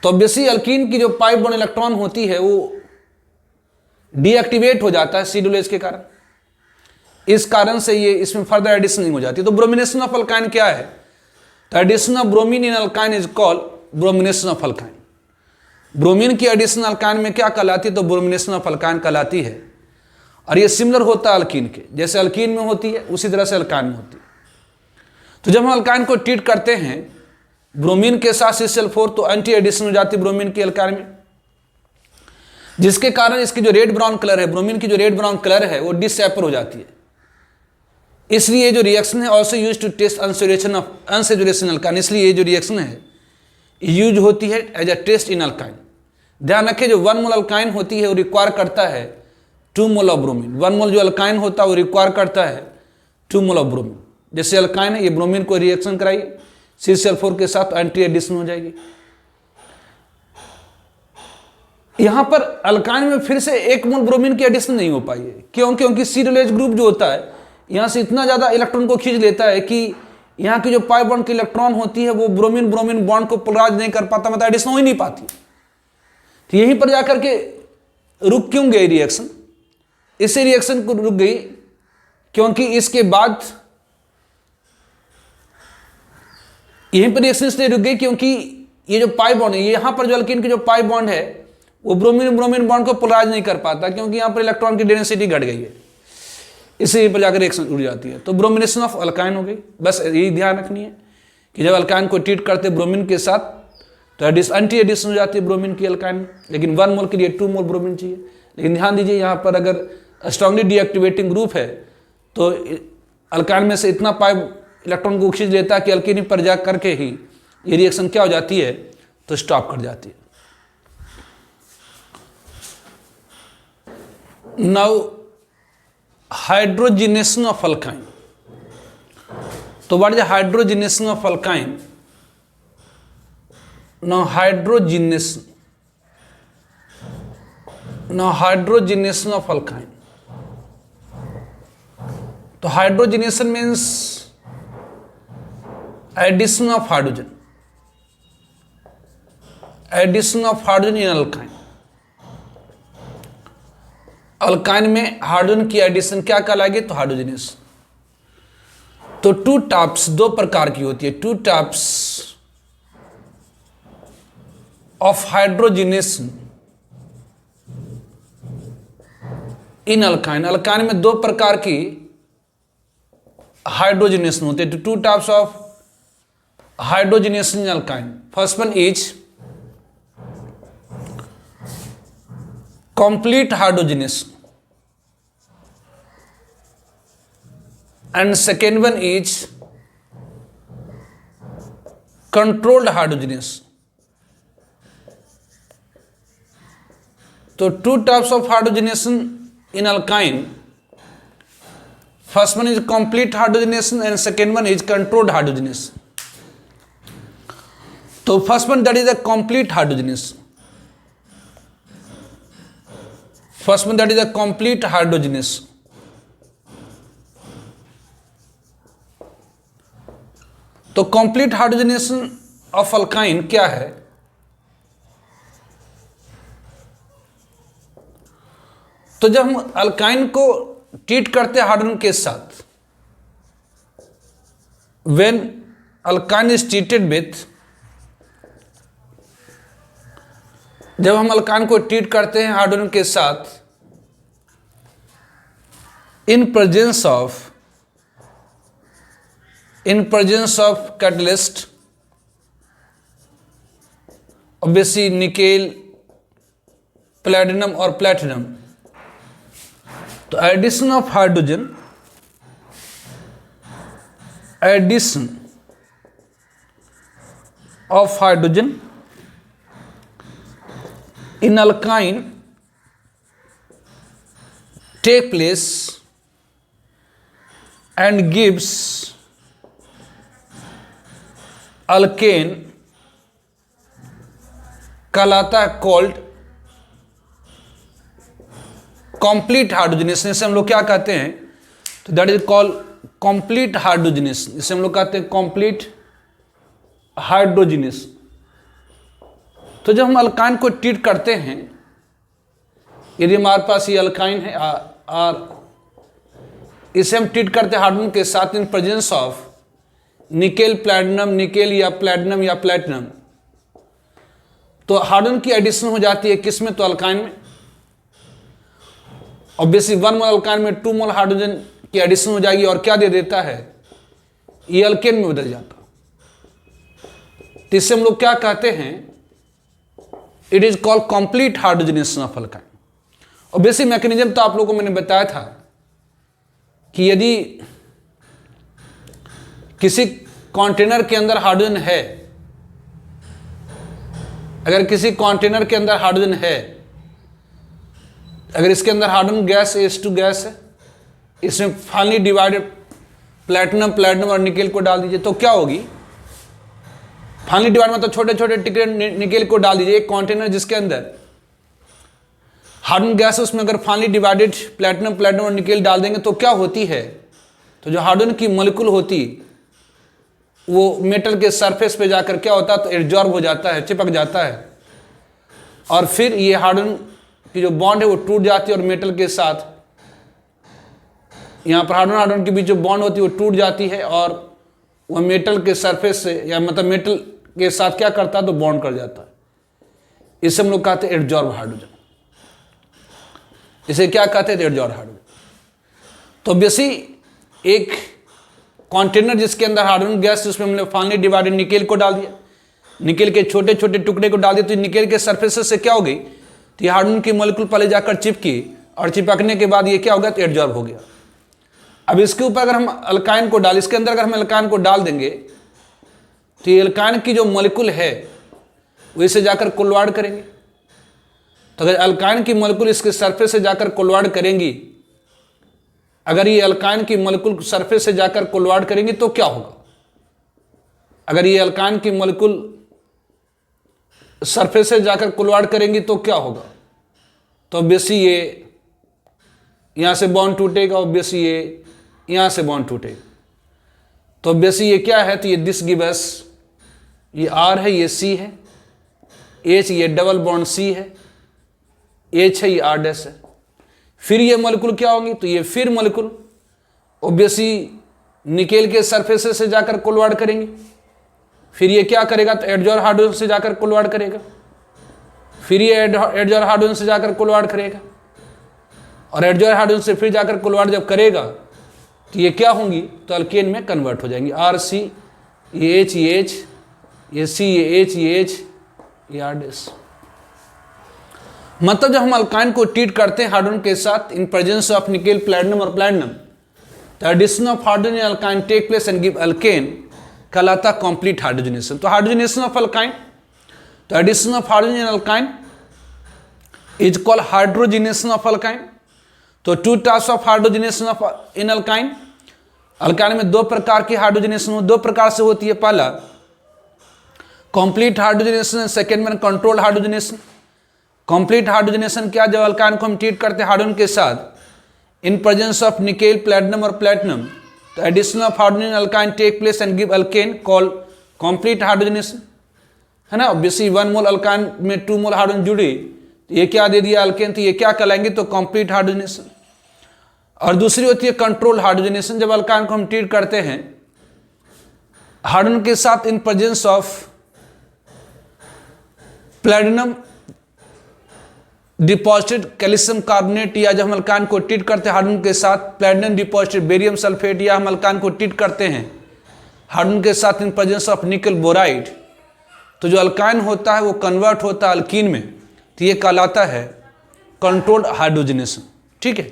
Speaker 1: तो बेसिक अल्कीन की जो पाई बॉन्ड इलेक्ट्रॉन होती है वो डीएक्टिवेट हो जाता है COOH के कारण, इस कारण से ये इसमें फर्दर एडिशन नहीं हो जाती। तो ब्रोमिनेशन ऑफ अल्काइन क्या है, तो addition of bromine in alkyne is called bromination of alkyne. Bromine की एडिशन अल्काइन में क्या कहलाती है, तो ब्रोमिनेशन ऑफ अल्काइन कहलाती है। और ये सिमिलर होता है अल्कीन के, जैसे अल्कीन में होती है उसी तरह से अल्काइन में होती है। तो जब हम अल्काइन को ट्रीट करते हैं ब्रोमीन के साथ CCl4, तो एंटी एडिशन हो जाती है ब्रोमीन की अल्काइन में, जिसके कारण इसकी जो रेड ब्राउन कलर है, ब्रोमीन की जो रेड ब्राउन कलर है वो डिसएपर हो जाती है। इसलिए ये जो रिएक्शन है also use to test unsaturation alkyne, इसलिए ये जो रिएक्शन है यूज होती है as a test in alkyne. ध्यान रखें, जो 1 मोल अल्काइन होती है वो रिक्वायर करता है 2 मोल ऑफ ब्रोमीन। 1 मोल जो अल्काइन होता है वो रिक्वायर करता है 2 मोल ऑफ ब्रोमीन। जैसे अल्काइन है, ये ब्रोमीन को रिएक्शन कराइए CCl4 के साथ, एंटी एडिशन हो जाएगी। यहां पर अल्काइन में फिर से 1 मोल ब्रोमीन की एडिशन नहीं हो पाई है। क्यों? क्योंकि COOH ग्रुप जो होता है यहां से इतना ज्यादा इलेक्ट्रॉन को खींच लेता है कि यहां की जो पाई बॉन्ड की इलेक्ट्रॉन होती है वो ब्रोमीन ब्रोमीन बॉन्ड को पोलराइज नहीं कर पाता, मतलब एडिशन हो ही नहीं पाती। तो यहीं पर जाकर के रुक क्यों गई रिएक्शन, इसी रिएक्शन को रुक गई क्योंकि इसके बाद यहीं पर रिएक्शन इसलिए रुक गई क्योंकि ये जो पाई बॉन्ड है, यहां पर जो अल्कीन की जो पाई बॉन्ड है वो ब्रोमीन ब्रोमीन बॉन्ड को पोलराइज नहीं कर पाता, क्योंकि यहां पर इलेक्ट्रॉन की डेंसिटी घट गई है, इसी पर जाकर रिएक्शन उड़ जाती है। तो ब्रोमिनेशन ऑफ अल्काइन हो गई। बस यही ध्यान रखनी है कि जब अल्काइन को ट्रीट करते ब्रोमीन के साथ तो एंटी एडिशन हो जाती है ब्रोमीन की अल्काइन में, लेकिन 1 मोल के लिए 2 मोल ब्रोमीन चाहिए। लेकिन ध्यान दीजिए, यहाँ पर अगर स्ट्रांगली डीएक्टिवेटिंग ग्रुप है तो अल्काइन में से इतना पाई इलेक्ट्रॉन को खींच लेता है कि अल्कीन पर जा करके ही ये रिएक्शन क्या हो जाती है, तो स्टॉप कर जाती है। Now hydrogenation of alkyne. तो what is hydrogenation of alkyne? Now hydrogenation of alkyne. तो hydrogenation means addition of hydrogen, addition of hydrogen in alkyne. Alkyne में हाइड्रोजन की एडिशन क्या कहलाएगी, तो हाइड्रोजिनेशन। तो 2 टाइप्स, 2 प्रकार की होती है, 2 types of hydrogenation in alkyne. Alkyne में 2 प्रकार की हाइड्रोजनेशन होते हैं। तो two types of hydrogenation in alkyne. First one is complete hydrogenation and second one is controlled hydrogenation. तो two types of hydrogenation in alkyne, first one is complete hydrogenation and second one is controlled hydrogenation. तो first one that is a complete hydrogenation, first one that is a complete hydrogenation. तो कंप्लीट हाइड्रोजनेशन ऑफ अल्काइन क्या है? तो जब हम अल्काइन को ट्रीट करते हैं हाइड्रोजन के साथ, when alkyne is treated with, जब हम अल्काइन को ट्रीट करते हैं हाइड्रोजन के साथ in presence of catalyst, obviously nickel, platinum और प्लैटिनम, तो addition of hydrogen, addition of hydrogen in alkyne take place and gives alkane कहलाता है कॉल्ड कंप्लीट हाइड्रोजनेशन। इसे हम लोग क्या कहते हैं? तो that is called complete hydrogenation. इसे हम लोग कहते हैं कंप्लीट हाइड्रोजनेशन। तो जब हम अल्काइन को ट्रीट करते हैं, यदि हमारे पास ये अल्काइन है और इसे हम ट्रीट करते हैं हाइड्रोजन के साथ in presence of nickel, platinum, nickel या प्लैटिनम या प्लैटिनम, तो हाइड्रोजन की एडिशन हो जाती है किसमें? तो अल्काइन में। ऑब्वियसली 1 मोल अल्काइन में 2 मोल हाइड्रोजन की एडिशन हो जाएगी और क्या दे देता है? ये अल्केन में बदल जाता। तो इससे हम लोग क्या कहते हैं? It is called complete hydrogenation of alkyne. Obviously mechanism तो आप लोगों को मैंने बताया था कि यदि किसी कंटेनर के अंदर हाइड्रोजन है, अगर किसी कंटेनर के अंदर हाइड्रोजन है, अगर इसके अंदर हाइड्रोजन गैस H2 गैस है, इसमें फाइनली डिवाइडेड प्लैटिनम, प्लैटिनम और निकेल को डाल दीजिए तो क्या होगी? फाइनली डिवाइड मतलब छोटे छोटे टुकड़े निकेल को डाल दीजिए। एक कंटेनर जिसके अंदर हाइड्रोजन गैस है, उसमें अगर फाइनली डिवाइडेड प्लैटिनम, प्लैटिनम और निकेल डाल देंगे तो क्या होती है? तो जो हाइड्रोजन की मॉलिक्यूल होती वो मेटल के सरफेस पे जाकर क्या होता है? तो एब्जॉर्ब हो जाता है, चिपक जाता है, और फिर ये हाइड्रोजन की जो बॉन्ड है वो टूट जाती है और मेटल के साथ, यहाँ पर हाइड्रोजन हाइड्रोजन के बीच जो बॉन्ड होती है वो टूट जाती है और वह मेटल के सरफेस से या मतलब मेटल के साथ क्या करता है? तो बॉन्ड कर जाता है। इसे हम लोग कहते हैं एब्जॉर्ब हाइड्रोजन। इसे क्या कहते हैं? Absorb hydrogen. तो ऑब्वियसली एक कंटेनर जिसके अंदर हाइड्रोजन गैस, उसमें हमने फाइनली डिवाइडेड निकेल को डाल दिया, निकेल के छोटे छोटे टुकड़े को डाल दिया, तो निकेल के सरफेस से क्या हो गई? तो ये हाइड्रोजन की मॉलिक्यूल पहले जाकर चिपकी और चिपकने के बाद ये क्या हो गया? तो एब्जॉर्ब हो गया। अब इसके ऊपर अगर हम अल्काइन को इसके अंदर अगर हम अल्काइन को डाल देंगे तो ये अल्काइन की जो मॉलिक्यूल है वो इसे जाकर कोलवाइड करेंगे। तो अगर अल्काइन की मॉलिक्यूल इसके सरफेस से जाकर कोलवाइड करेंगी, अगर ये अल्काइन की मॉलिक्यूल सरफेस से जाकर कोलवाइड करेंगी तो क्या होगा? अगर ये अल्काइन की मॉलिक्यूल सरफेस से जाकर कोलवाइड करेंगी तो क्या होगा? तो ऑब्वियसली ये यहाँ से बॉन्ड टूटेगा, ऑब्वियसली ये यहाँ से बॉन्ड टूटेगा। तो ऑब्वियसली ये क्या है? तो ये दिस गिव अस, ये R है, ये C है, H ये डबल बॉन्ड C है, H है, ये R डैश है। फिर ये मॉलिक्यूल क्या होंगी? तो ये फिर मॉलिक्यूल ऑब्वियसली निकेल के सरफेस से जाकर कोलवाइड करेंगे, फिर ये क्या करेगा? तो एब्जॉर्ब हाइड्रोजन से जाकर कोलवाइड करेगा, फिर ये एब्जॉर्ब हाइड्रोजन से जाकर कोलवाइड करेगा, और एब्जॉर्ब हाइड्रोजन से फिर जाकर कोलवाइड जब करेगा तो ये क्या होंगी, तो अल्केन में कन्वर्ट हो जाएंगी। आर सी, ये एच, ये एच, ये सी, ये एच, ये एच, ये आर डैश। मतलब जब हम अल्काइन को ट्रीट करते हैं हाइड्रोजन के साथ in presence of nickel, platinum और प्लैटिनम, तो addition of hydrogen in alkyne take place and give alkane, कहलाता कंप्लीट हाइड्रोजनेशन। तो हाइड्रोजनेशन ऑफ अल्काइन, तो addition of hydrogen in alkyne is called hydrogenation of alkyne. तो two types of hydrogenation of in alkyne, alkyne में दो प्रकार की हाइड्रोजनेशन दो प्रकार से होती है। पहला कंप्लीट हाइड्रोजनेशन, सेकेंड में कंट्रोल्ड हाइड्रोजनेशन। कंप्लीट हाइड्रोजनेशन क्या, जब अल्काइन को हम ट्रीट करते हैं हाइड्रोजन के साथ in presence of nickel, platinum और प्लैटिनम, तो addition of hydrogen in alkyne take place and give alkane call complete hydrogenation, है ना। ऑब्वियसली 1 मोल अल्काइन में 2 मोल हाइड्रोजन जुड़ी, तो ये क्या दे दिया अल्केन, तो ये क्या कहलाएंगे, तो कंप्लीट हाइड्रोजनेशन। और दूसरी होती है कंट्रोल हाइड्रोजनेशन, जब अल्काइन को हम ट्रीट करते हैं हाइड्रोजन के साथ in presence of platinum deposited calcium carbonate, या जब हम अल्काइन को ट्रीट करते हैं हाइड्रोजन के साथ प्लैटिनम डिपॉजिटेड बेरियम सल्फेट, या हम अल्काइन को ट्रीट करते हैं हाइड्रोजन के साथ इन प्रेजेंस ऑफ निकल बोराइड, तो जो अल्काइन होता है वो कन्वर्ट होता है अल्कीन में, तो ये कहलाता है कंट्रोल्ड हाइड्रोजनेशन। ठीक है।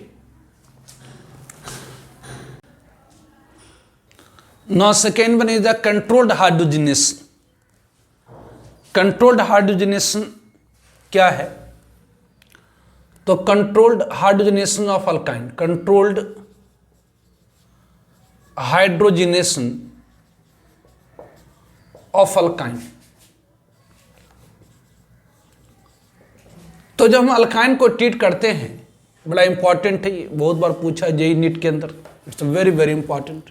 Speaker 1: Now second one is the controlled hydrogenation. Controlled hydrogenation क्या है, तो controlled hydrogenation of alkyne, controlled hydrogenation of alkyne. तो जब हम अल्काइन को ट्रीट करते हैं, बड़ा इंपॉर्टेंट है ये, बहुत बार पूछा है जेईई नीट के अंदर, इट्स वेरी वेरी इंपॉर्टेंट,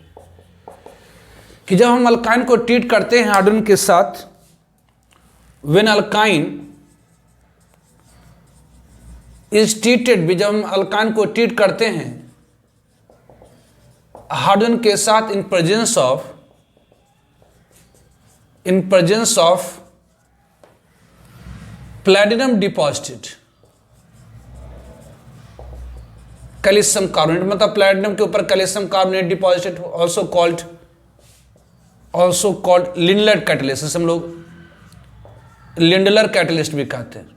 Speaker 1: कि जब हम अल्काइन को ट्रीट करते हैं हाइड्रोजन के साथ, व्हेन अल्काइन इज ट्रीटेड, जब हम अल्काइन को ट्रीट करते हैं हाइड्रोजन के साथ in presence of platinum deposited calcium carbonate, मतलब प्लैटिनम के ऊपर calcium carbonate deposited, also called Lindlar catalyst, हम लोग लिंडलर कैटलिस्ट भी कहते हैं।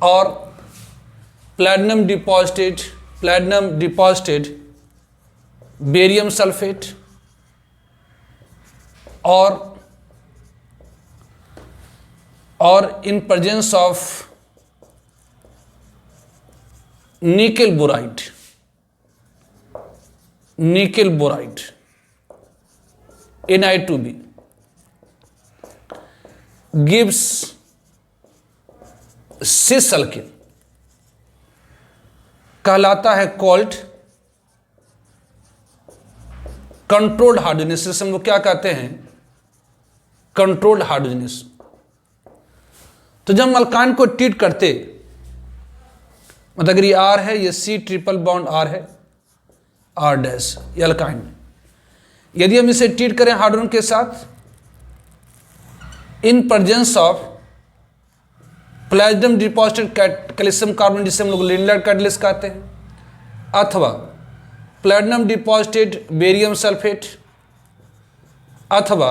Speaker 1: और प्लैटिनम डिपॉजिटेड बेरियम सल्फेट, और in presence of nickel boride Na2B gives cis alkene, कहलाता है कॉल्ड कंट्रोल्ड हाइड्रोजनेशन। हम लोग क्या कहते हैं, कंट्रोल्ड हाइड्रोजनेशन। तो जब हम अल्काइन को ट्रीट करते, मतलब अगर ये R है, ये C ट्रिपल बॉन्ड R है, R डैश, ये अल्काइन। यदि हम इसे ट्रीट करें हाइड्रोजन के साथ in presence of platinum deposited calcium carbonate, जिसे हम लोग लिंडलर कैटलिस्ट कहते हैं, अथवा प्लैटिनम डिपॉजिटेड बेरियम सल्फेट, अथवा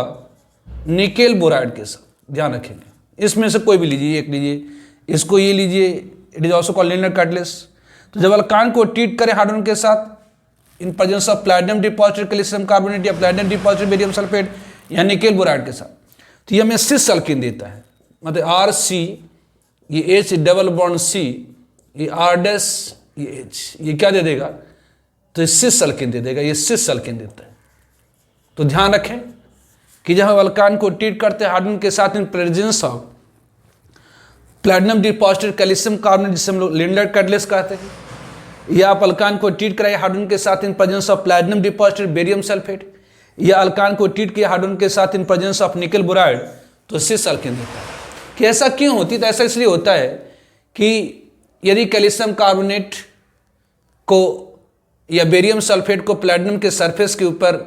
Speaker 1: निकेल बोराइड के साथ, ध्यान रखेंगे इसमें से कोई भी लीजिए, एक लीजिए, इसको ये लीजिए, it is also called Lindlar catalyst. तो जब अल्काइन को ट्रीट करें हाइड्रोजन के साथ in presence of platinum deposited calcium carbonate या प्लैटिनम डिपॉजिटेड बेरियम सल्फेट या निकेल बोराइड के साथ, तो ये हमें सिस अल्किन देता है। मतलब RC, ये H डबल बॉन्ड C, ये R डैश, ये H, ये क्या दे देगा, तो सिस अल्किन दे देगा, ये सिस अल्किन देता है। तो ध्यान रखें कि जब हम अल्काइन को ट्रीट करते हैं हाइड्रोजन के साथ in presence of platinum deposited calcium carbonate, जिसे हम लोग लिंडलर कैटलिस्ट कहते हैं, या आप अल्काइन को ट्रीट कराइए हाइड्रोजन के साथ in presence of platinum deposited barium sulphate, या अल्काइन को ट्रीट किया हाइड्रोजन के साथ in presence of nickel boride, तो सिस अल्किन देता है। कि ऐसा क्यों होती है, तो ऐसा इसलिए होता है कि यदि कैल्शियम कार्बोनेट को या बेरियम सल्फेट को प्लैटिनम के सरफेस के ऊपर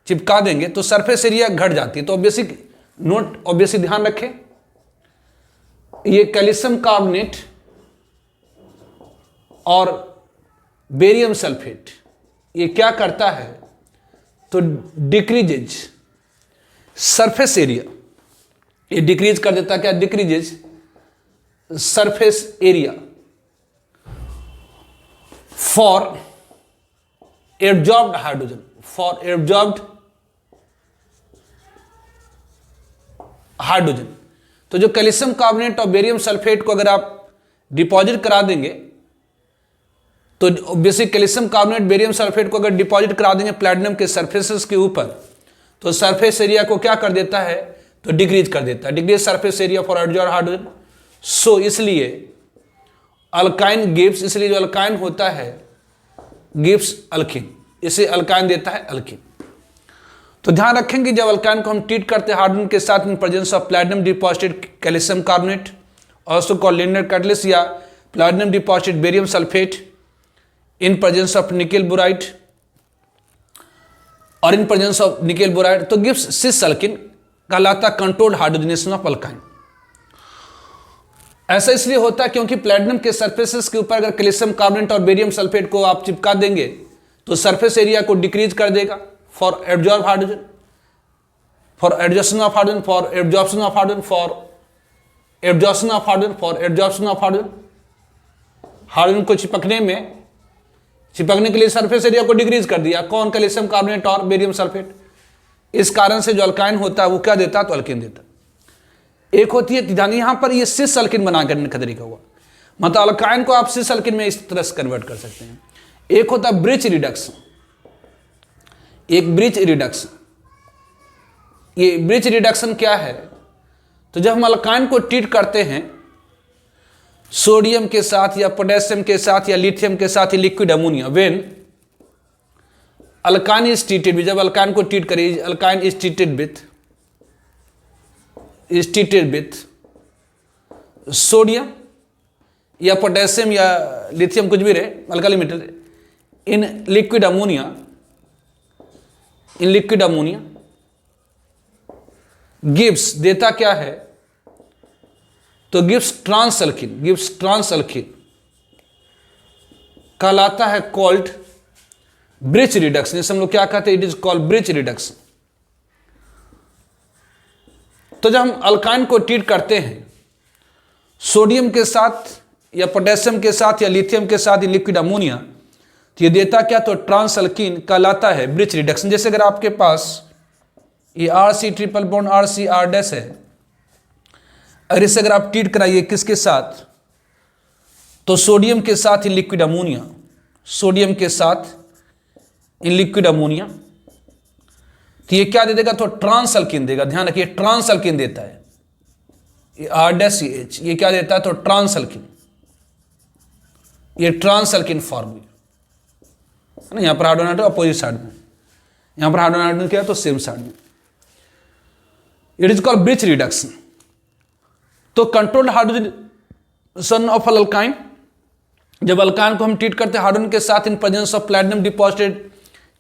Speaker 1: चिपका देंगे तो सरफेस एरिया घट जाती है। तो ऑब्वियसली ध्यान रखें, ये कैल्शियम कार्बोनेट और बेरियम सल्फेट, ये क्या करता है, तो डिक्रीजेज सरफेस एरिया, ये डिक्रीज कर देता है, क्या decreases surface area for absorbed hydrogen, for absorbed hydrogen. तो जो कैल्शियम कार्बोनेट और बेरियम सल्फेट को अगर आप डिपॉजिट करा देंगे, तो basic calcium carbonate barium sulphate को अगर डिपॉजिट करा देंगे प्लैटिनम के सरफेसेस के ऊपर, तो सरफेस एरिया को क्या कर देता है, तो डिक्रीज कर देता है, decrease surface area for absorbed hydrogen. So इसलिए अल्काइन गिव्स, इसलिए जो अल्काइन होता है गिव्स अल्किन, इसे अल्काइन देता है अल्किन। तो ध्यान रखेंगे जब अल्काइन को हम ट्रीट करते हैं हाइड्रोजन के साथ in presence of platinum deposited calcium carbonate, also called Lindlar catalyst, या platinum deposited barium sulphate in presence of nickel boride और in presence of nickel boride, तो गिव्स सिस अल्किन, कहलाता कंट्रोल्ड हाइड्रोजनेशन ऑफ अल्काइन। ऐसा इसलिए होता है क्योंकि प्लैटिनम के सरफेसेस के ऊपर अगर कैल्शियम कार्बोनेट और बेरियम सल्फेट को आप चिपका देंगे तो सरफेस एरिया को डिक्रीज कर देगा for absorb hydrogen, for adsorption of hydrogen, for absorption of hydrogen, for absorption of hydrogen, for absorption of hydrogen. Hydrogen को चिपकने के लिए सरफेस एरिया को डिक्रीज कर दिया, कौन, कैल्शियम कार्बोनेट और बेरियम सल्फेट। इस कारण से जो अल्काइन होता है वो क्या देता है, तो अल्किन देता है। एक होती है ध्यान, यहां पर ये सिस अल्किन बना करने का तरीका हुआ, मतलब अल्काइन को आप सिस अल्किन में इस तरह से कन्वर्ट कर सकते हैं। एक होता है ब्रिज रिडक्शन, एक ब्रिज रिडक्शन। ये ब्रिज रिडक्शन क्या है, तो जब हम अल्काइन को ट्रीट करते हैं सोडियम के साथ या पोटेशियम के साथ या लिथियम के साथ, liquid ammonia, when alkyne is treated, जब अल्काइन को ट्रीट करिए, alkyne is treated with sodium या पोटेशियम या लिथियम, कुछ भी रहे alkali metal, in liquid ammonia, gives देता क्या है, तो गिव्स ट्रांस अल्किन, कहलाता है कॉल्ड ब्रिज रिडक्शन। जैसे हम लोग क्या कहते हैं, it is called bridge reduction. तो जब हम अल्काइन को ट्रीट करते हैं सोडियम के साथ या पोटेशियम के साथ या लिथियम के साथ लिक्विड अमोनिया, तो ये देता क्या, तो ट्रांस अल्किन कहलाता है ब्रिज रिडक्शन। जैसे अगर आपके पास ये RC triple bond RC R' है, अगर इसे अगर आप ट्रीट कराइए किसके साथ, तो सोडियम के साथ इन लिक्विड अमोनिया, सोडियम के साथ इन लिक्विड अमोनिया, तो ये क्या दे देगा, तो ट्रांस अल्किन देगा। ध्यान रखिए ट्रांस अल्किन देता है, ये R', ये क्या देता है, तो ट्रांस अल्किन, ये ट्रांस अल्किन फॉर्म है ना। यहां पर हाइड्रोजन अपोजिट साइड में, यहां पर हाइड्रोजन क्या है, तो सेम साइड में। It is called bridge reduction. तो कंट्रोल्ड हाइड्रोजन ऑफ अल्काइन, जब अल्काइन को हम ट्रीट करते हैं हाइड्रोजन के साथ in presence of platinum deposited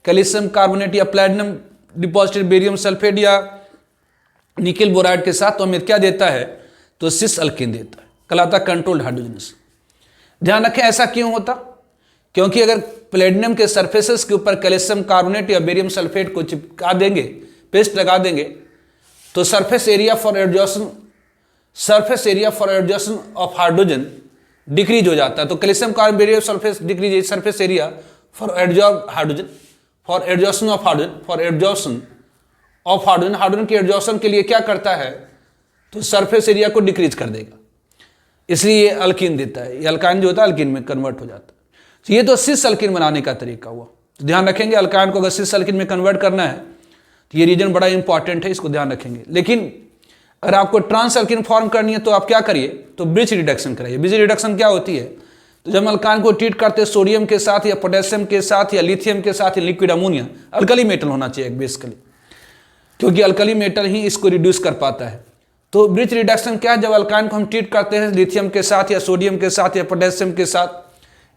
Speaker 1: calcium carbonate या प्लैटिनम डिपॉजिटेड बेरियम सल्फेट या निकेल बोराइड के साथ, तो हमें क्या देता है, तो सिस अल्किन देता है, कहलाता कंट्रोल्ड हाइड्रोजनेस। ध्यान रखें ऐसा क्यों होता, क्योंकि अगर प्लेटिनम के सरफेसेस के ऊपर कैल्शियम कार्बोनेट या बेरियम सल्फेट को चिपका देंगे, पेस्ट लगा देंगे, तो surface area for adsorption of hydrogen decrease हो जाता है। तो calcium carbonate barium sulphate decrease surface area for adsorb hydrogen, for adsorption of hydrogen, for adsorption of hydrogen, hydrogen के एडजॉर्प्शन के लिए क्या करता है, तो सरफेस एरिया को डिक्रीज कर देगा, इसलिए ये अल्किन देता है। ये अल्काइन जो होता है अल्किन में कन्वर्ट हो जाता है। तो ये तो सिस अल्किन बनाने का तरीका हुआ। तो ध्यान रखेंगे अल्काइन को अगर सिस अल्किन में कन्वर्ट करना है तो ये रीजन बड़ा इंपॉर्टेंट है, इसको ध्यान रखेंगे। लेकिन अगर आपको ट्रांस अल्किन फॉर्म करनी है तो आप क्या करिए, तो ब्रिज रिडक्शन कराइए। ब्रिज रिडक्शन क्या होती है, तो जब अल्काइन को ट्रीट करते हैं सोडियम के साथ या पोटेशियम के साथ या लिथियम के साथ या लिक्विड अमोनिया, अल्कली मेटल होना चाहिए बेसिकली, क्योंकि अल्कली मेटल ही इसको रिड्यूस कर पाता है। तो ब्रिज रिडक्शन क्या है, जब अल्काइन को हम ट्रीट करते हैं लिथियम के साथ या सोडियम के साथ या पोटेशियम के साथ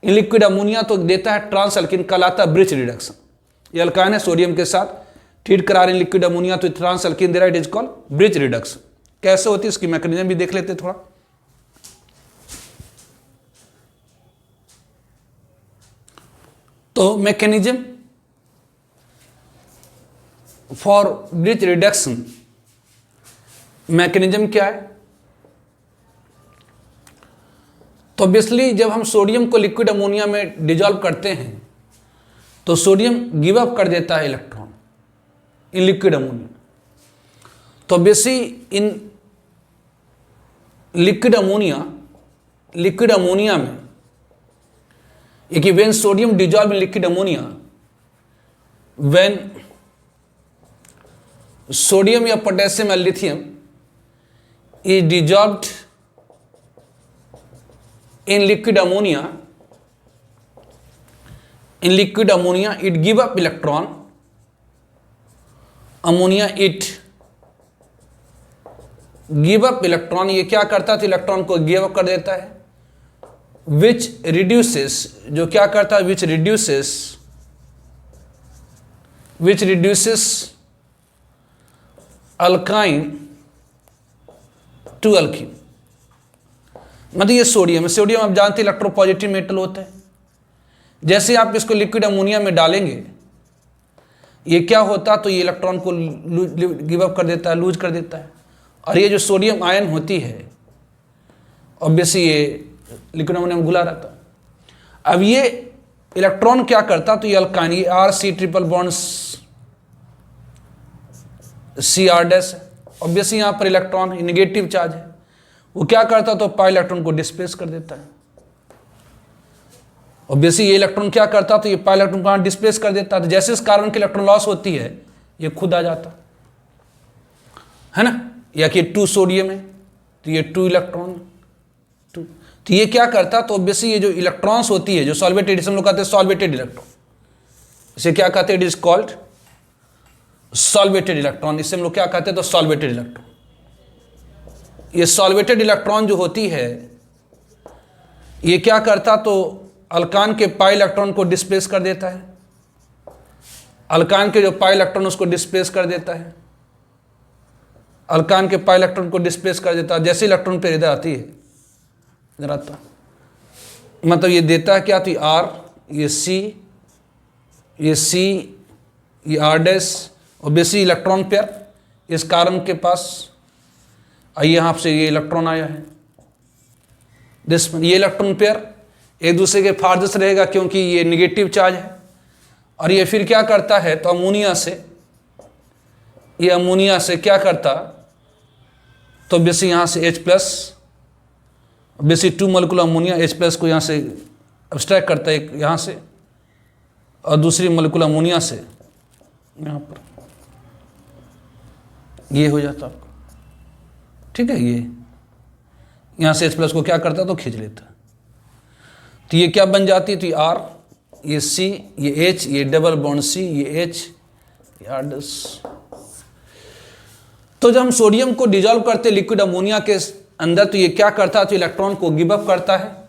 Speaker 1: इन लिक्विड अमोनिया, तो देता है ट्रांस अल्किन, कहलाता है ब्रिज रिडक्शन। ये अल्काइन है सोडियम के साथ ट्रीट करा रहे हैं लिक्विड अमोनिया, तो ट्रांस अल्किन दे रहा है, it is called bridge reduction. कैसे होती है इसकी मैकेनिज्म भी देख लेते हैं थोड़ा। तो mechanism for bridge reduction, mechanism क्या है? तो ऑब्वियसली जब हम सोडियम को लिक्विड अमोनिया में डिजॉल्व करते हैं तो सोडियम गिव अप कर देता है इलेक्ट्रॉन इन लिक्विड अमोनिया। तो ऑब्वियसली इन लिक्विड अमोनिया में एक when sodium dissolve in liquid ammonia, when sodium या पोटेशियम या lithium is dissolved in liquid ammonia, it give up electron, ammonia it give up electron, ये क्या करता है? इलेक्ट्रॉन को गिव अप कर देता है, which reduces, जो क्या करता है? which reduces alkyne to alkene. मतलब ये सोडियम है, सोडियम आप जानते हैं इलेक्ट्रोपॉजिटिव मेटल होता है। जैसे आप इसको लिक्विड अमोनिया में डालेंगे, ये क्या होता? तो ये इलेक्ट्रॉन को गिव अप कर देता है, लूज कर देता है। और ये जो सोडियम आयन होती है, ऑब्वियसली ये लिक्विड अमोनिया में घुला रहता है। अब ये इलेक्ट्रॉन क्या करता? तो ये अल्काइन, ये RC triple bond CR dash है। ऑब्वियसली यहाँ पर इलेक्ट्रॉन नेगेटिव चार्ज है, वो क्या करता? तो पाई इलेक्ट्रॉन को डिस्प्लेस कर देता है। ऑब्वियसली ये इलेक्ट्रॉन क्या करता? तो ये पाई इलेक्ट्रॉन को डिस्प्लेस कर देता है। तो जैसे इस कार्बन की इलेक्ट्रॉन लॉस होती है, ये खुद आ जाता है ना। या कि 2 सोडियम है तो ये 2 इलेक्ट्रॉन 2, तो ये क्या करता? तो ऑब्वियसली ये जो इलेक्ट्रॉन्स होती है, जो सॉल्वेटेड, हम लोग कहते हैं सॉल्वेटेड इलेक्ट्रॉन, इसे क्या कहते हैं? It is called solvated electron. इससे हम लोग क्या कहते हैं? तो सॉल्वेटेड इलेक्ट्रॉन। ये सॉल्वेटेड इलेक्ट्रॉन जो होती है, ये क्या करता? तो अल्कान के पाई इलेक्ट्रॉन को डिस्प्लेस कर देता है, अल्कान के जो पाई इलेक्ट्रॉन उसको डिस्प्लेस कर देता है, अल्कान के पाई इलेक्ट्रॉन को डिस्प्लेस कर देता है। जैसे इलेक्ट्रॉन पे इधर आती है, इधर आता, मतलब ये देता है क्या? तो R, ये C, ये R dash, obviously electron pair इस कार्बन के पास, आइए यहाँ से ये इलेक्ट्रॉन आया है, ये इलेक्ट्रॉन पेयर एक दूसरे के फारदर्स्ट रहेगा क्योंकि ये नेगेटिव चार्ज है। और ये फिर क्या करता है? तो अमोनिया से, ये अमोनिया से क्या करता? तो ऑब्वियसली यहाँ से H+, obviously 2 molecular ammonia H+ को यहाँ से अब्स्ट्रैक्ट करता है, एक यहाँ से और दूसरी मोलिकुलर अमोनिया से यहाँ पर ये हो जाता आपको, ठीक है। ये यहाँ से H+ को क्या करता? तो खींच लेता। तो ये क्या बन जाती है? तो ये R, ये C, ये H, ये डबल बॉन्ड C, ये H, ये R'। तो जब हम सोडियम को डिजॉल्व करते लिक्विड अमोनिया के अंदर, तो ये क्या करता है? तो इलेक्ट्रॉन को गिव अप करता है,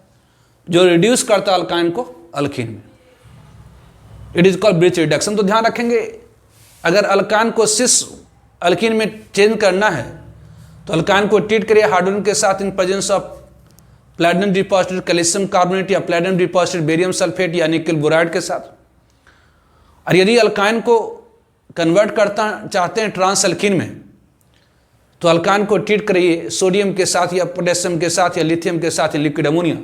Speaker 1: जो रिड्यूस करता है अल्काइन को अल्कीन में। It is called bridge reduction. तो ध्यान रखेंगे, अगर अल्काइन को सिस अल्कीन में चेंज करना है तो अल्काइन को ट्रीट करिए हाइड्रोजन के साथ in presence of platinum deposited calcium carbonate या प्लैटिनम डिपॉजिटेड बेरियम सल्फेट या निकल बोराइड के साथ। और यदि अल्काइन को कन्वर्ट करता चाहते हैं ट्रांस अल्कीन में, तो अल्काइन को ट्रीट करिए सोडियम के साथ या पोटेशियम के साथ या लिथियम के साथ या लिक्विड अमोनिया,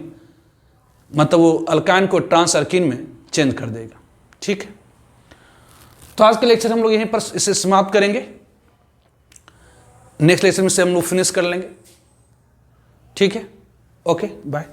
Speaker 1: मतलब वो अल्काइन को ट्रांस अल्कीन में चेंज कर देगा, ठीक है। तो आज के लेक्चर हम लोग यहीं पर इसे समाप्त करेंगे, नेक्स्ट लेक्चर में से हम लोग फिनिश कर लेंगे, ठीक है। Okay, bye.